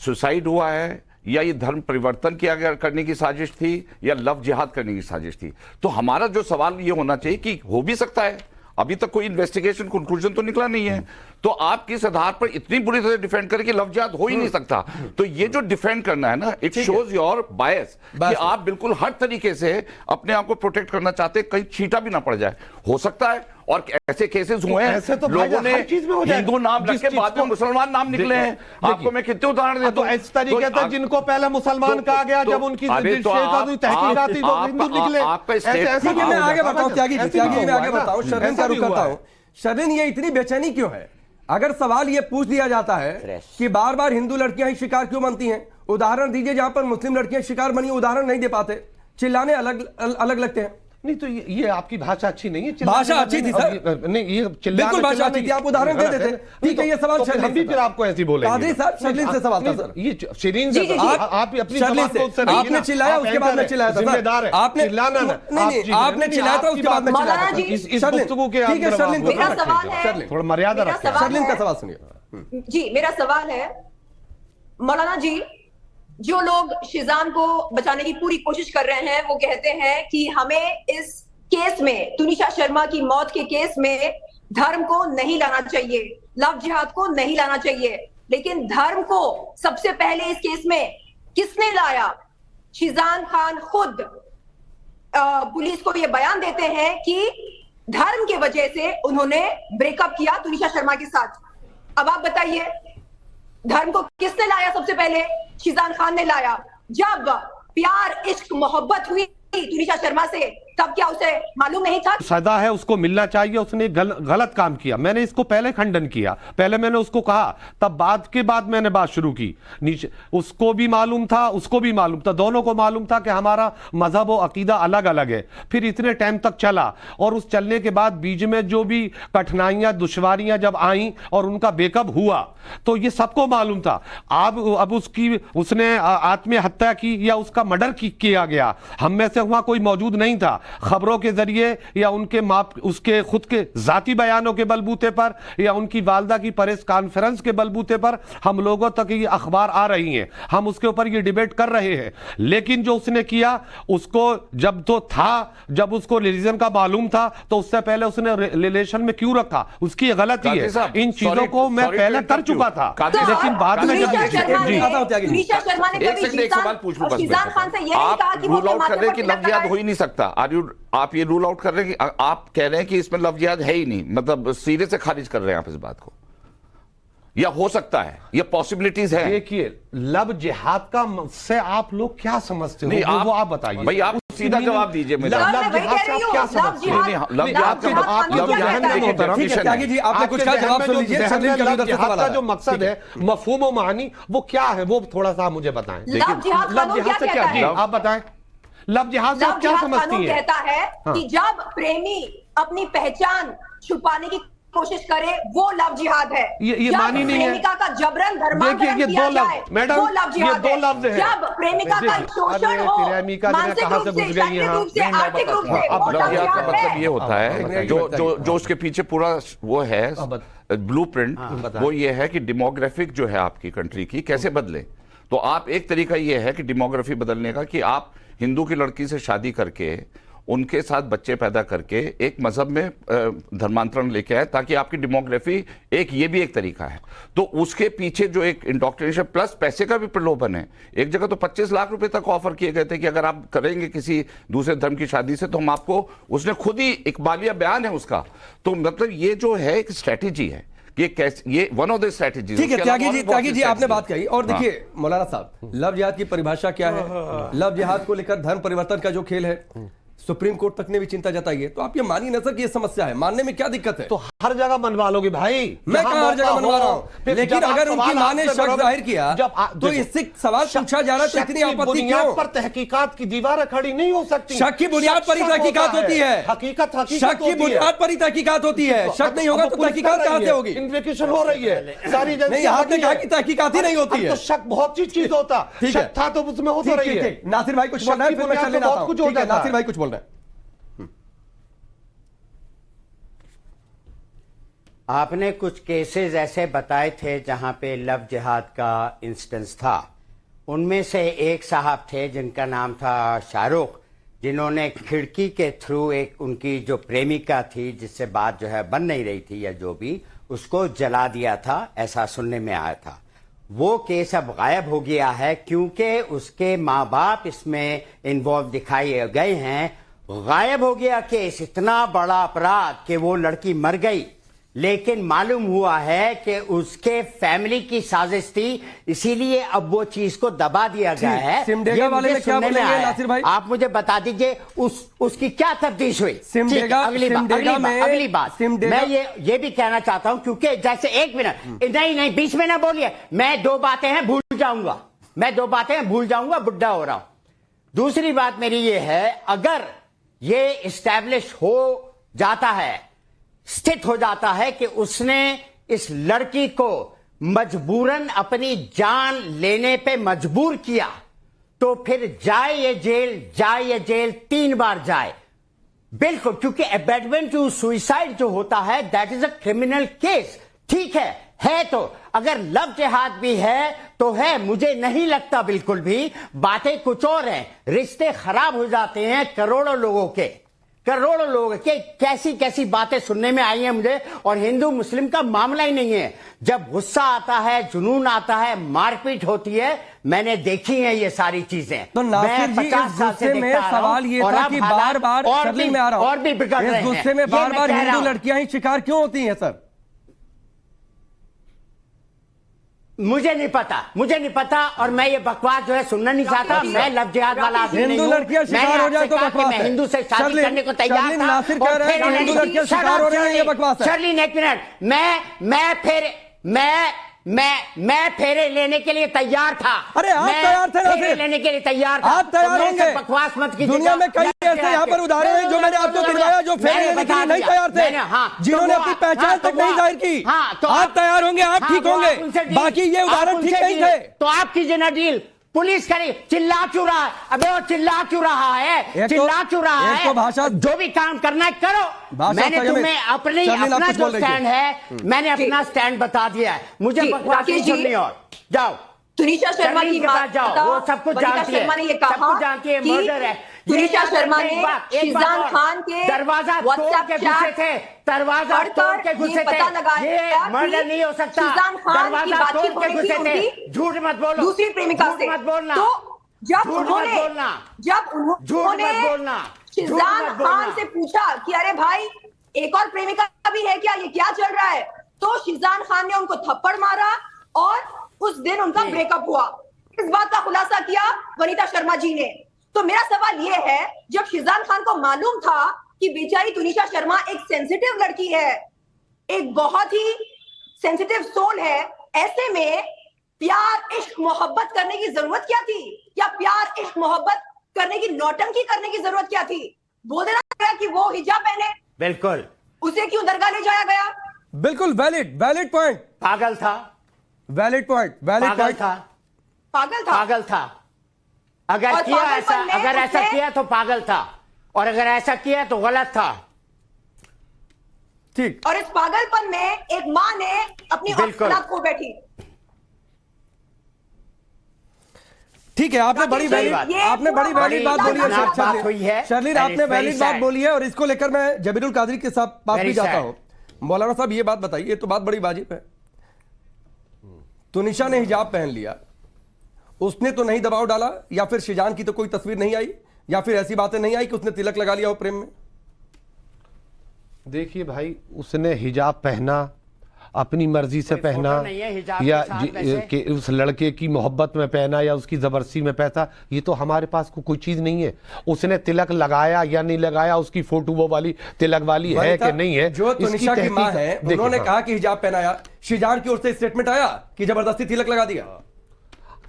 सुसाइड हुआ है, या ये धर्म परिवर्तन किया गया करने की साजिश थी, या लव जिहाद करने की साजिश थी। तो हमारा जो सवाल ये होना चाहिए कि हो भी सकता है, अभी तक कोई इन्वेस्टिगेशन कंक्लूजन तो निकला नहीं है, तो आप किस आधार पर इतनी बुरी तरह डिफेंड करें कि लव जिहाद हो ही नहीं सकता। तो ये जो डिफेंड करना है ना, इट शोज योर बायस कि आप बिल्कुल हर तरीके से अपने आप को प्रोटेक्ट करना चाहते हैं, कहीं छींटा भी ना पड़ जाए। हो सकता है, और ऐसे केसेस हुए हैं, ऐसे तो लोगों ने हर चीज में हो जाए। हिंदू नाम रख जिस के चीज बाद में को- मुसलमान नाम निकले हैं। आपको मैं कितने उदाहरण देता तो हूं। इस तरीके से जिनको पहले मुसलमान कहा गया, जब उनकी तहकीकात थी वो हिंदू निकले। आपका ऐसे ठीक है, मैं आगे बताऊं, त्यागी जी, त्यागी मैं आगे बताऊं, शर्मिन का रुख हुआ करता है। हूं। शर्मिन, ये इतनी बेचैनी क्यों है? अगर सवाल ये पूछ दिया जाता है कि बार बार हिंदू लड़कियां ही शिकार क्यों बनती हैं, उदाहरण दीजिए जहां पर मुस्लिम लड़कियां शिकार बनी, उदाहरण नहीं दे पाते, चिल्लाने अलग लगते हैं। नहीं तो ये आपकी भाषा अच्छी नहीं है। भाषा अच्छी थी सर, नहीं ये बिल्कुल भाषा अच्छी थी, आप उदाहरण दे देते। ठीक है, ये सवाल तो हम भी फिर आपको ऐसी बोलेंगे। कादरी साहब, शर्लिन से सवाल था सर। ये शिरीन जी, जी, से जी। आप अपनी शर्लिन जबान को उससे से नहीं आपने ना, चिल्लाया, आप उसके बाद में एंकर चिल्लाया था सर। जिम्मेदार है आपने चिल्लाना ना, नहीं, आपने चिल्लाया था, उसके बाद में चिल्लाया मौलाना था। जी, इस गुफ्तगू के ठीक है, अंदर शर्लिन को मेरा रखिए। सवाल है- शर्लिन, थोड़ा मर्यादा मेरा रखें। सवाल शर्लिन का है- सवाल सुनिए। जी, मेरा सवाल है मौलाना जी, जो लोग शिजान को बचाने की पूरी कोशिश कर रहे हैं, वो कहते हैं कि हमें इस केस में, तुनिशा शर्मा की मौत के केस में धर्म को नहीं लाना चाहिए, लव जिहाद को नहीं लाना चाहिए। लेकिन धर्म को सबसे पहले इस केस में किसने लाया? शिजान खान खुद पुलिस को यह बयान देते हैं कि धर्म के वजह से उन्होंने ब्रेकअप किया तुनिशा शर्मा के साथ। अब आप बताइए, धर्म को किसने लाया? सबसे पहले शिजान खान ने लाया। जब प्यार, इश्क, मोहब्बत हुई तुनिशा शर्मा से, तब क्या उसे मालूम नहीं था? सजा है, उसको मिलना चाहिए, उसने गलत काम किया। मैंने इसको पहले खंडन किया, पहले मैंने उसको कहा, तब बाद मैंने बात शुरू की। नीचे उसको भी मालूम था, उसको भी मालूम था, दोनों को मालूम था कि हमारा मजहब और अकीदा अलग अलग है। फिर इतने टाइम तक चला, और उस चलने के बाद बीच में जो भी कठिनाइयां, दुश्वारियां जब आई और उनका ब्रेकअप हुआ, तो ये सबको मालूम था। अब उसने आत्महत्या की या उसका मर्डर किया गया, हम में से वहां कोई मौजूद नहीं था। खबरों के जरिए या उसके खुद के जाती बयानों के बलबूते पर या उनकी वालदा की प्रेस कॉन्फ्रेंस के बलबूते पर हम लोगों तक ये अखबार आ रही हैं, हम उसके ऊपर ये डिबेट कर रहे हैं। लेकिन जो उसने किया, उसको जब उसको रिलीजन का मालूम था, तो उससे पहले उसने रिलेशन में क्यों रखा? उसकी गलती है। इन चीजों को मैं पहले कर चुका था, लेकिन बाद में जब तुनिशा शर्मा ने कभी एक सवाल पूछ लूं बस शिजान खान से ये नहीं कहा कि वो रूल आउट माथे कर रहे हैं पर कि तिलक लव जिहाद लगाए। हो ही नहीं सकता। आप ये रूल आउट कर रहे हैं कि आप कह रहे हैं कि इसमें लव जिहाद है ही नहीं, मतलब सीधे से खारिज कर रहे हैं आप इस बात को? या हो सकता है, ये पॉसिबिलिटीज है। देखिए, लव जिहाद का से आप लोग क्या समझते हो? नहीं, वो आप बताइए भाई, आप सीधा जवाब दीजिए मेरा। लव जिहाद से आप क्या समझते हो? लव जिहाद का त्यागी जी, आपने कुछ कहा, जवाब सुन लीजिए। लव जिहाद का जो मकसद है, मफहूम व मानी, वो क्या है? वो थोड़ा सा मुझे बताएं। लव जिहाद से क्या? जी, आप बताएं। लव जिहाद से आप क्या समझती हैं? कहता है कि जब प्रेमी अपनी पहचान छुपाने की कोशिश करे, वो लव जिहाद है। ये मानी नहीं है। प्रेमिका का जबरन धर्मांतरण किया जाए, मैडम, वो लव जिहाद ये दो लफ्ज है। जब प्रेमिका का शोषण हो, प्रेमिका मानसिक कहां से रूप से, घुस गई यहाँ? शारीरिक रूप से, आर्थिक रूप से, वो लव लव जिहाद का जिहाद मतलब है। ये होता है, जो उसके पीछे पूरा वो है ब्लूप्रिंट, वो ये है कि डेमोग्राफिक जो है आपकी कंट्री की कैसे बदले। तो आप, एक तरीका ये है कि डेमोग्राफी बदलने का कि आप हिंदू की लड़की से शादी करके उनके साथ बच्चे पैदा करके एक मजहब में धर्मांतरण लेके आए, ताकि आपकी डेमोग्राफी, ये भी एक तरीका है। तो उसके पीछे जो एक इंडोक्ट्रिनेशन प्लस पैसे का भी प्रलोभन है। एक जगह तो 25 लाख रुपए तक ऑफर किए गए थे कि अगर आप करेंगे किसी दूसरे धर्म की शादी से तो हम आपको, उसने खुद ही इकबालिया बयान है उसका। तो मतलब ये जो है एक स्ट्रेटेजी है, ये कैसे, ये वन ऑफ द स्ट्रेटेजी। ठीक है त्यागी जी आपने बात कही। और देखिए मौलाना साहब, लव जिहाद की परिभाषा क्या है? लव जिहाद को लेकर धर्म परिवर्तन का जो खेल है, सुप्रीम कोर्ट तक ने भी चिंता जताई है। तो आप ये मानिए ना सर कि ये समस्या है, मानने में क्या दिक्कत है? तो हर जगह मनवा लोगे भाई। मैं कहां हर जगह मनवा रहा हूं, लेकिन अगर उनकी मां ने शक जाहिर किया तो इससे सवाल पूछा जा रहा है, तो इतनी आपत्ति क्यों? पर तहकीकात की दीवारें खड़ी नहीं हो सकती। शक की बुनियाद पर ही तहकीकात होती है। हकीकत शक की बुनियाद पर ही तहकीकात होती है। शक नहीं होगा तो तहकीकात कहां से होगी? इन्वेस्टिगेशन हो रही है सारी। नहीं, आपने कहा कि तहकीकात ही नहीं होती है। तो शक बहुत सी चीज होता, शक था तो उसमें हो तो रही है। नासिर भाई कुछ बोल रहे हैं, फिर मैं चल लेना हूं। नासिर भाई कुछ बोल रहे हैं। आपने कुछ केसेस ऐसे बताए थे जहां पे लव जिहाद का इंस्टेंस था। उनमें से एक साहब थे जिनका नाम था शाहरुख, जिन्होंने खिड़की के थ्रू एक उनकी जो प्रेमिका थी, जिससे बात जो है बन नहीं रही थी या जो भी, उसको जला दिया था, ऐसा सुनने में आया था। वो केस अब गायब हो गया है क्योंकि उसके माँ बाप इसमें इन्वॉल्व दिखाए गए हैं। गायब हो गया केस, इतना बड़ा अपराध कि वो लड़की मर गई, लेकिन मालूम हुआ है कि उसके फैमिली की साजिश थी, इसीलिए अब वो चीज को दबा दिया गया है। सिमडेगा वाले में क्या बोलेंगे नासिर भाई? आप मुझे बता दीजिए उसकी क्या तफ्तीश हुई? सिमडेगा अगली बात मैं ये भी कहना चाहता हूं, क्योंकि जैसे, एक मिनट, नहीं बीच में ना बोलिए, मैं दो बातें हैं भूल जाऊंगा, बुढ़ा हो रहा हूं। दूसरी बात मेरी ये है, अगर ये इस्टेब्लिश हो जाता है, स्थित हो जाता है कि उसने इस लड़की को मजबूरन अपनी जान लेने पे मजबूर किया, तो फिर जाए ये जेल 3 बार जाए। बिल्कुल, क्योंकि अबैंडमेंट टू सुसाइड जो होता है, that is a criminal case. ठीक है तो अगर लव जिहाद भी है तो है, मुझे नहीं लगता बिल्कुल भी। बातें कुछ और हैं, रिश्ते खराब हो जाते हैं करोड़ों लोगों के कैसी कैसी बातें सुनने में आई हैं मुझे। और हिंदू मुस्लिम का मामला ही नहीं है, जब गुस्सा आता है, जुनून आता है, मारपीट होती है, मैंने देखी है ये सारी चीजें। तो नासिर जी, इस गुस्से में सवाल ये था कि बार-बार और भी बिगड़ रहे हैं। इस गुस्से में बार-बार हिंदू लड़कियां ही शिकार क्यों होती हैं सर? मुझे नहीं पता, और मैं ये बकवास जो है सुनना नहीं चाहता। मैं लव जिहाद वाला आदमी नहीं हूं। हिंदू लड़कियां शिकार हो जाए तो बकवास है। मैं हिंदू से शादी करने को तैयार था। नासिर कह रहे हैं हिंदू लड़कियां शिकार हो रही हैं, ये बकवास है। शर्लिन, एक मिनट, मैं फेरे लेने के लिए तैयार था। अरे आप तैयार थे? फेरे लेने के लिए तैयार था। आप तैयार होंगे? बकवास मत कीजिए। दुनिया में कई ऐसे यहाँ पर उदाहरण हैं जो मैंने आपको गिनवाया, जो फेरे लेने के लिए नहीं तैयार थे, जिन्होंने अपनी पहचान तक नहीं जाहिर की। तो आप तैयार होंगे, आप ठीक होंगे, बाकी ये उदाहरण ठीक नहीं थे। तो आप कीजिए ना डील, पुलिस करे। चिल्ला क्यों रहा है? अबे वो चिल्ला क्यों रहा है? तो भाषा, जो भी काम करना है करो। मैंने तुम्हें अपना जो स्टैंड है, मैंने अपना स्टैंड बता दिया है। मुझे बकवास नहीं सुननी। और जाओ तुनिशा शर्मा की बात जाओ, वो सब कुछ जानती है, मर्डर है। तुनिशा शर्मा ने शिजान खान के दरवाजा तोड़ के घुसे थे, ये मर्डर नहीं हो सकता। दरवाजा तोड़ के घुसे थे, झूठ मत बोलो, दूसरी प्रेमिका से मत बोलना। तो जब उन्होंने शिजान खान से पूछा कि अरे भाई, एक और प्रेमिका भी है क्या, ये क्या चल रहा है, तो शिजान खान ने उनको थप्पड़ मारा और उस दिन उनका ब्रेकअप हुआ। इस बात का खुलासा किया वनीता शर्मा जी ने। तो मेरा सवाल यह है, जब शिजान खान को मालूम था कि बेचारी तुनिशा शर्मा एक सेंसिटिव लड़की है, एक बहुत ही सेंसिटिव सोल है, ऐसे में प्यार इश्क मोहब्बत करने की जरूरत क्या थी? या प्यार इश्क मोहब्बत करने की नौटंकी करने की जरूरत क्या थी? बोल देना गया कि वो हिजाब पहने, बिल्कुल, उसे क्यों दरगाह ले जाया गया? बिल्कुल वैलिड पॉइंट। पागल था, वैलिड पॉइंट, वैलिड पॉइंट था, पागल था। अगर और किया ऐसा, पागलपन में अगर ऐसा उसने- किया तो पागल था, और अगर ऐसा किया तो गलत था। ठीक। और इस पागलपन में एक मां ने अपनी बिल्कुल। औलाद खो बैठी। ठीक है, आपने बड़ी वैलिड बात बोली है बात हुई है। शर्लिन, आपने वैलिड बात बोली है और इसको लेकर मैं जबीरुल कादरी के साथ पास भी जाता हूं। मौलाना साहब, ये बात बताइए, ये तो बात बड़ी वाजिब है। तुनिशा ने हिजाब पहन लिया, उसने तो नहीं दबाव डाला, या फिर शिजान की तो कोई तस्वीर नहीं आई, या फिर ऐसी बातें नहीं आई कि उसने तिलक लगा लिया हो प्रेम में? देखिए भाई, उसने हिजाब पहना, अपनी मर्जी से पहना, या कि उस लड़के की मोहब्बत में पहना या उसकी जबरदस्ती में पहना, ये तो हमारे पास कोई चीज नहीं है। उसने तिलक लगाया या नहीं लगाया, उसकी फोटो वो वाली तिलक वाली है कि नहीं है, जो तुनिशा की मां है उन्होंने कहा कि हिजाब पहनाया, शिजान की ओर से स्टेटमेंट आया कि जबरदस्ती तिलक लगा दिया।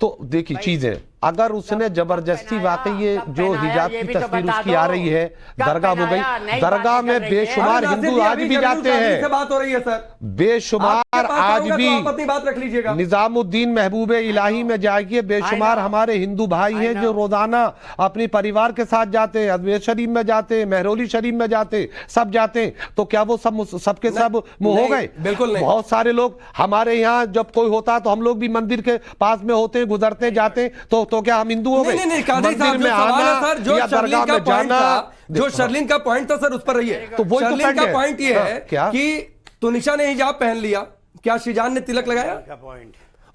तो देखिए चीजें, अगर उसने जबरदस्ती वाकई ये जो हिजाब की तस्वीर उसकी आ रही है, दरगाह हो गई, दरगाह में बेशुमार हिंदू आज भी जाते हैं, बात हो रही है सर, बेशुमार आज भी। अपनी बात रख लीजिएगा। निजामुद्दीन महबूब इलाही में जाइए, बेशुमार हमारे हिंदू भाई हैं जो रोजाना अपने परिवार के साथ जाते हैं, अजमेर शरीफ में जाते हैं, मेहरौली शरीफ में जाते, सब जाते हैं। तो क्या वो सबके सब मुंह हो गए? बिल्कुल नहीं। बहुत सारे लोग हमारे यहाँ जब कोई होता तो हम लोग भी मंदिर के पास में होते हैं, गुजरते जाते, तो क्या हम हिंदू हो गए? नहीं, कादरी साहब, जो सवाल है सर, जो शर्लिन का पॉइंट था, जो शर्लिन का पॉइंट था सर, उस पर रहिए। तो वही तो शर्लिन का पॉइंट ये है क्या कि तुनिशा ने हिजाब पहन लिया, क्या शिजान ने तिलक लगाया?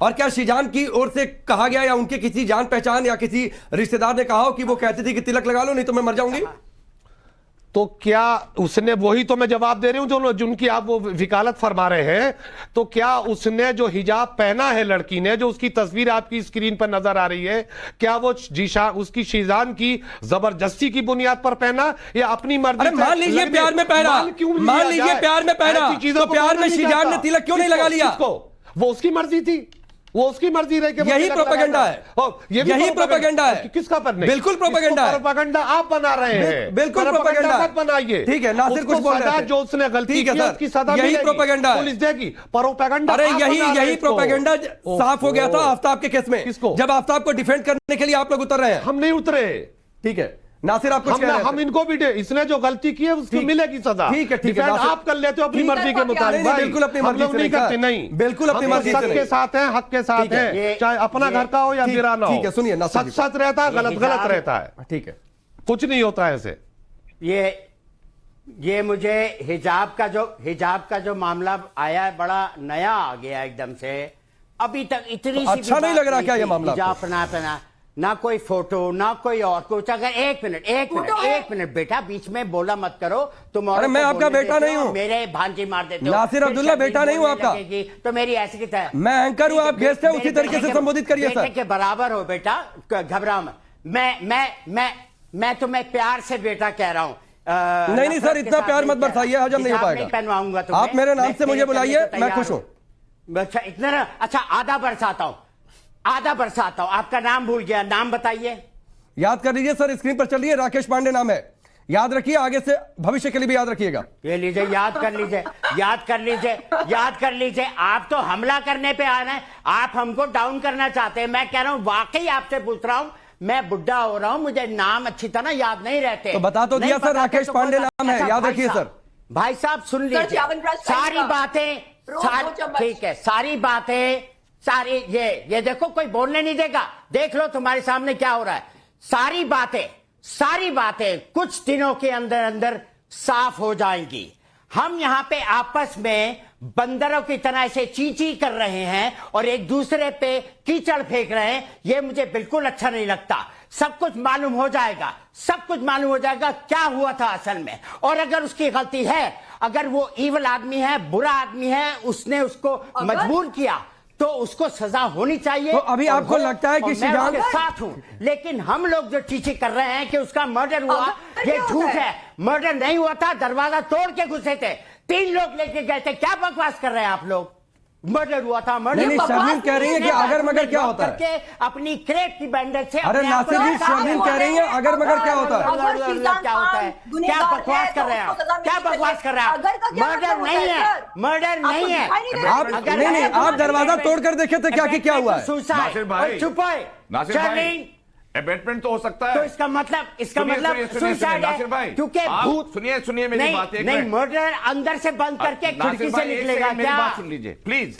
और क्या शिजान की ओर से कहा गया या उनके किसी जान पहचान या किसी रिश्तेदार ने कहा हो कि वो कहती थी कि तिलक लगा लो नहीं तो मैं मर जाऊंगी? तो क्या उसने, वही तो मैं जवाब दे रही हूं जो जिनकी आप वो वकालत फरमा रहे हैं, तो क्या उसने जो हिजाब पहना है लड़की ने, जो उसकी तस्वीर आपकी स्क्रीन पर नजर आ रही है, क्या वो उसकी शिजान की जबरदस्ती की बुनियाद पर पहना या अपनी मर्जी? मान लीजिए प्यार में पहना, मान लीजिए प्यार में पहना, तो प्यार में शिजान ने तिलक क्यों नहीं लगा लिया? वो उसकी मर्जी थी, वो उसकी मर्जी रही कि यही प्रोपेगेंडा है, यही प्रोपेगेंडा है। किसका पर नहीं? बिल्कुल प्रोपेगेंडा है। प्रोपेगेंडा आप बना रहे हैं, बिल्कुल प्रोपेगेंडा मत बनाइए। ठीक है, नासिर कुछ बोल रहे थे, जो उसने गलती की उसकी सजा यही प्रोपेगेंडा है, पुलिस देगी। प्रोपेगेंडा, अरे यही प्रोपेगेंडा साफ हो गया था आफ्ताब के केस में। किसको? जब आफ्ताब को डिफेंड करने के लिए आप लोग उतर रहे हैं। हम नहीं उतरे। ठीक है नासिर, आप कुछ कह रहे थे। हम इनको भी इसने जो गलती की है उसको मिलेगी सजा। ठीक है, ठीक है, आप कर लेते हो अपनी मर्जी के मुताबिक। बिल्कुल अपनी मर्जी से नहीं करते, नहीं, बिल्कुल अपनी मर्जी से के साथ हैं, हक के साथ हैं, चाहे अपना घर का हो या बिराना हो। ठीक है, सुनिए, सच सच रहता है, गलत गलत रहता है। ठीक है, कुछ नहीं होता है ऐसे। ये मुझे हिजाब का जो मामला आया है, बड़ा नया आ गया एकदम से। अभी तक इतनी अच्छा नहीं लग रहा क्या ये मामला? हिजाब पहना ना कोई फोटो ना कोई और कुछ। अगर एक मिनट बेटा, बीच में बोला मत करो तुम। अरे मैं आपका बेटा नहीं हूँ, मेरे भांजी मार देते हो। नासिर अब्दुल्ला बेटा नहीं हूँ आपका, तो मेरी ऐसी की तरह मैं एंकर हूँ, आप गेस्ट हैं, उसी तरीके से संबोधित करिए सर। बेटे के बराबर हो बेटा, घबराओ मत। मैं तुम्हें प्यार से बेटा कह रहा हूँ। नहीं सर, इतना प्यार मत बरसाइए, हजम नहीं हो पाएगा। पहनवाऊंगा आप मेरे नाम से मुझे बुलाइए, मैं खुश हूँ। अच्छा इतना, अच्छा आधा बरसाता हूँ। आपका नाम भूल गया, नाम बताइए। याद कर लीजिए सर, स्क्रीन पर चल रही है, राकेश पांडे नाम है, याद रखिए, आगे से भविष्य के लिए भी याद रखिएगा। ये लीजिए, याद कर लीजिए। आप तो हमला करने पे आ रहे हैं, आप हमको डाउन करना चाहते हैं। मैं कह रहा हूँ, वाकई आपसे पूछ रहा हूँ, मैं बुढ़ा हो रहा हूँ, मुझे नाम अच्छी तरह याद नहीं रहते। तो बता तो दिया सर, राकेश पांडे नाम है, याद रखिए सर। भाई साहब सुन लीजिए, सारी बातें, ठीक है, सारी ये देखो, कोई बोलने नहीं देगा। देख लो तुम्हारे सामने क्या हो रहा है। सारी बातें कुछ दिनों के अंदर साफ हो जाएंगी। हम यहां पे आपस में बंदरों की तरह ऐसे ची कर रहे हैं और एक दूसरे पे कीचड़ फेंक रहे हैं, ये मुझे बिल्कुल अच्छा नहीं लगता। सब कुछ मालूम हो जाएगा क्या हुआ था असल में। और अगर उसकी गलती है, अगर वो ईवल आदमी है, बुरा आदमी है, उसने उसको मजबूर किया तो उसको सजा होनी चाहिए। तो अभी आपको लगता है कि मैं उसके साथ हूं, लेकिन हम लोग जो चीची कर रहे हैं कि उसका मर्डर हुआ, ये झूठ है। मर्डर नहीं हुआ था, दरवाजा तोड़ के घुसे थे, 3 लोग लेके गए थे। क्या बकवास कर रहे हैं आप लोग? मर्डर हुआ था, मर्डर। नहीं, शर्मीन कह रही है कि अगर मगर क्या होता है, अपनी क्रेप की बैंडेज से। अरे नासिर जी, शर्मीन कह रही है अगर मगर क्या होता है? क्या होता है? क्या बकवास कर रहे हैं आप? क्या बकवास कर रहे हैं आप? मर्डर नहीं है, मर्डर नहीं है। आप नहीं, आप दरवाजा तोड़कर देखे थे क्या कि क्या हुआ है? नासिर भाई, चुप है, नासिर भाई, एबेटमेंट तो हो सकता है। तो इसका मतलब सुसाइड है, क्योंकि भूत। सुनिए मेरी बात। नहीं, मर्डर अंदर से बंद करके खिड़की से निकलेगा मेरी क्या? बात सुन लीजिए प्लीज।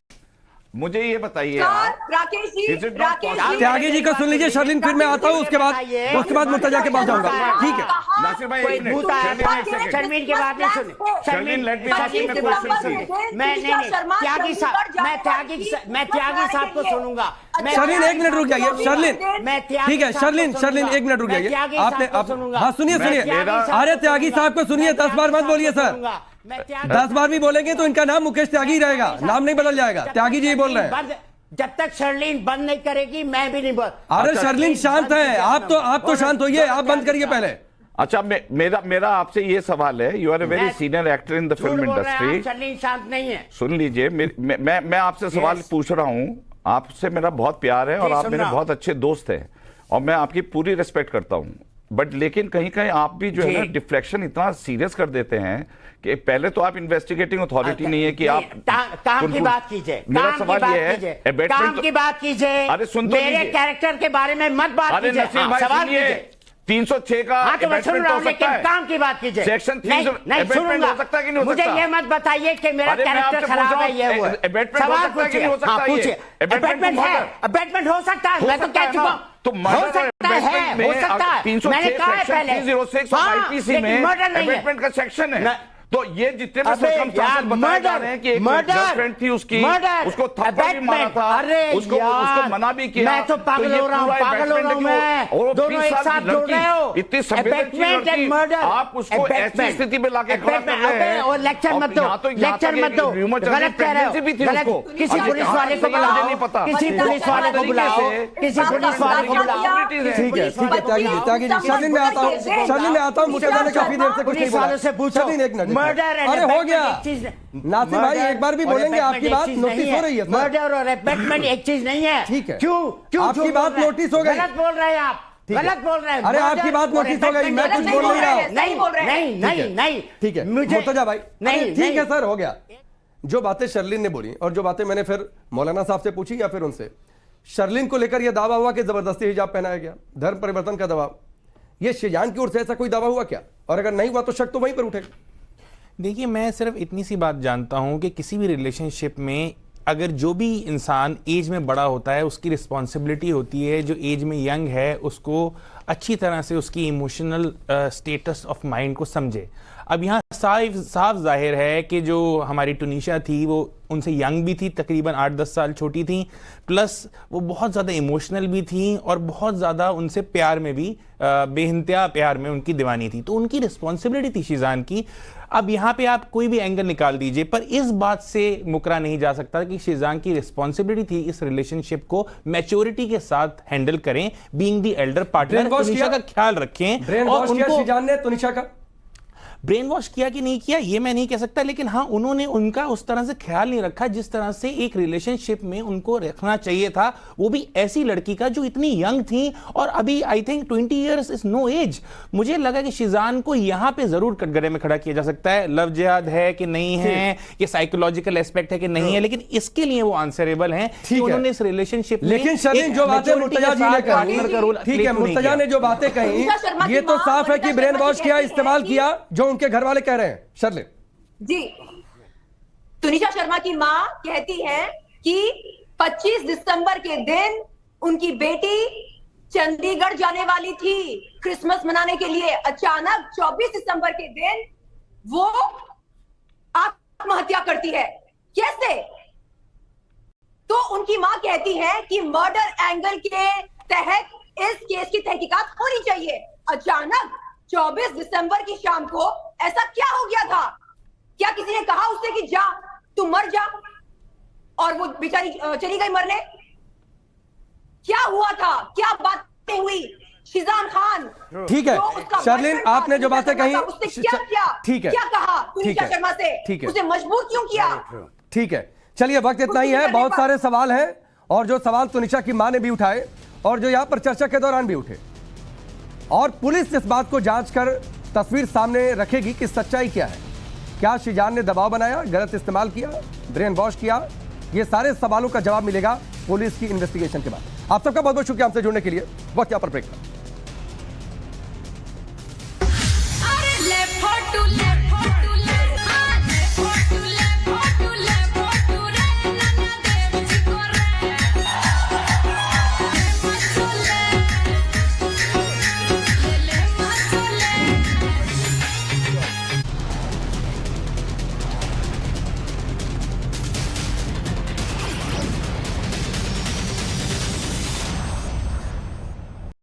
मुझे ये बताइए राकेश जी, त्यागी जी को सुन लीजिए, शर्लिन, फिर मैं आता हूँ, उसके बाद मुर्तजा के पास जाऊंगा। ठीक है नासिर भाई, कोई भूत आया, शर्मीन की बात नहीं सुनी। शर्मीन, मैं नहीं, त्यागी साहब, मैं त्यागी साहब को सुनूंगा। शर्लिन 1 मिनट रुक जाइए। शर्लिन, ठीक है, शर्लिन 1 मिनट रुक जाइए। आपने हाँ सुनिए, अरे त्यागी साहब को सुनिए, 10 बार मत बोलिए सर। 10 बार भी बोलेंगे तो इनका नाम मुकेश त्यागी रहेगा, नाम नहीं बदल जाएगा। त्यागी जी बोल रहे हैं। जब तक शर्लिन बंद नहीं करेगी मैं भी नहीं बोल। अरे शर्लिन शांत है, आप तो शांत होइए, आप बंद करिए पहले। अच्छा, मेरा आपसे ये सवाल है, you are a very senior actor in the film industry. Sherlyn शांत नहीं है। सुन लीजिए, मैं आपसे सवाल पूछ रहा हूँ। आपसे मेरा बहुत प्यार है और आप मेरे बहुत अच्छे दोस्त हैं और मैं आपकी पूरी रिस्पेक्ट करता हूँ, बट लेकिन कहीं कहीं आप भी जो है ना डिफ्लेक्शन इतना सीरियस कर देते हैं कि पहले तो आप इन्वेस्टिगेटिंग अथॉरिटी नहीं है कि आप काम की बात कीजिए। मेरा सवाल ये है, काम की बात कीजिए। अरे सुन, मेरे कैरेक्टर के बारे में मत बात कीजिए, सवाल कीजिए। 306 का सुन रहा हूं, लेकिन काम की बात कीजिए। सेक्शन 3 नहीं सुनूंगा। हो सकता है कि नहीं हो मुझे सकता? ये मत बताइए कि मेरा कैरेक्टर खराब है, ये हुआ। सवाल पूछिए, पूछिए। अबेटमेंट है, अबेटमेंट हो सकता है, मैं तो कह चुका हूं। तो हो सकता है, हो सकता है, मैंने कहा है पहले। 306 आईपीसी में मर्डर नहीं है। अबेटमेंट का सेक्शन है। तो ये जितने भी यार, बताए जा रहे हैं कि एक गर्लफ्रेंड थी उसकी, उसको थप्पड़ भी मारा था, उसको मना भी किया। मैं तो पागल हो रहा हूँ, मैं। दोनों एक साथ जुड़ रहे हो। इतनी संवेदनशील लड़की, आप उसको ऐसी स्थिति में लाके खड़ा कर रहे हैं। और लेक्चर मत दो, लेक्चर मत दो, गलत कह रहे हो। किसी पुलिस वाले को बुलाओ, किसी पुलिस वाले को बुलाओ, किसी पुलिस वाले को बुलाओ। ठीक है, त्यागी जी, शर्लिन में आता हूँ, मुर्तजा ने काफी देर से कुछ नहीं बोला। से पूछो। शर्लिन 1 मिनट। मर्डर, अरे हो गया नासिर भाई, एक बार भी बोलेंगे, आपकी बात नोटिस हो रही है। मर्डर और अबेटमेंट एक चीज नहीं है। ठीक है, क्यों आपकी बात नोटिस हो गई। गलत बोल रहे हैं आप, गलत बोल रहे हैं। अरे आपकी बात नोटिस हो गई, मैं कुछ बोल नहीं रहा हूँ। नहीं, ठीक है मुर्तजा भाई, ठीक है सर, हो गया। जो बातें शर्लिन ने बोली और जो बातें मैंने फिर मौलाना साहब से पूछी या फिर उनसे, शर्लिन को लेकर यह दावा हुआ कि जबरदस्ती हिजाब पहनाया गया, धर्म परिवर्तन का दबाव, ये शिजान की ओर से ऐसा कोई दावा हुआ क्या? और अगर नहीं हुआ तो शक तो वहीं पर उठेगा। देखिए, मैं सिर्फ इतनी सी बात जानता हूं कि किसी भी रिलेशनशिप में अगर जो भी इंसान एज में बड़ा होता है उसकी रिस्पॉन्सिबिलिटी होती है जो एज में यंग है उसको अच्छी तरह से उसकी इमोशनल स्टेटस ऑफ माइंड को समझे। अब यहाँ साफ जाहिर है कि जो हमारी टुनीशा थी वो उनसे यंग भी थी, तकरीबन 8-10 साल छोटी थी, प्लस वो बहुत ज़्यादा इमोशनल भी थी और बहुत ज़्यादा उनसे प्यार में भी बेइंतहा प्यार में उनकी दीवानी थी, तो उनकी रिस्पॉन्सिबिलिटी थी शीजान की। अब यहाँ पे आप कोई भी एंगल निकाल दीजिए, पर इस बात से मुकरा नहीं जा सकता कि शीजान की रिस्पॉन्सिबिलिटी थी इस रिलेशनशिप को मैच्योरिटी के साथ हैंडल करें, being the Elder partner, Tunisha का ख्याल रखें। और उनको शीजान ने तुनिशा का ब्रेन वॉश किया कि नहीं किया ये मैं नहीं कह सकता, लेकिन हाँ उन्होंने उनका उस तरह से ख्याल नहीं रखा जिस तरह से एक रिलेशनशिप में उनको रखना चाहिए था, वो भी ऐसी लड़की का जो इतनी यंग थी और अभी I think 20 years is no age. मुझे लगा कि शीजान को यहां पे जरूर कटघरे में खड़ा किया जा सकता है, लव जिहाद है कि नहीं है, ये साइकोलॉजिकल एस्पेक्ट है कि नहीं है, लेकिन इसके लिए वो आंसरेबल हैं कि उन्होंने इस रिलेशनशिप में। लेकिन शर्लिन जो बातें मुर्तजा जी ने कही, ठीक है, मुर्तजा ने जो बातें कही ये तो साफ है कि ब्रेन वॉश किया, इस्तेमाल किया जो उनके घर वाले कह रहे हैं। शर्लिन जी, तुनिशा शर्मा की मां कहती है कि 25 दिसंबर के दिन उनकी बेटी चंडीगढ़ जाने वाली थी क्रिसमस मनाने के लिए, अचानक 24 दिसंबर के दिन वो आत्महत्या करती है। कैसे? तो उनकी मां कहती है कि मर्डर एंगल के तहत इस केस की तहकीकात होनी चाहिए। अचानक 24 दिसंबर की शाम को ऐसा क्या हो गया था? क्या कि जा तू मर जा, और वो बेचारी चली गई मरने। क्या हुआ था, क्या बातें हुई? शिजान खान, ठीक है जो उसका शर्लिन, boyfriend था, आपने जो बातें कही, उसने क्या किया, ठीक है, क्या कहा ठीक तुनिशा है, शर्मा से, ठीक है, उसे मजबूर क्यों किया? ठीक है, चलिए वक्त इतना ही है, बहुत सारे सवाल हैं, और जो सवाल तुनिशा की मां ने भी उठाए और जो यहां पर चर्चा के दौरान भी उठे, और पुलिस इस बात को जांच कर तस्वीर सामने रखेगी कि सच्चाई क्या है। क्या शीजान ने दबाव बनाया, गलत इस्तेमाल किया, ब्रेन वॉश किया? ये सारे सवालों का जवाब मिलेगा पुलिस की इन्वेस्टिगेशन के बाद। आप सबका बहुत बहुत शुक्रिया हमसे जुड़ने के लिए। वक्त यहां पर ब्रेक।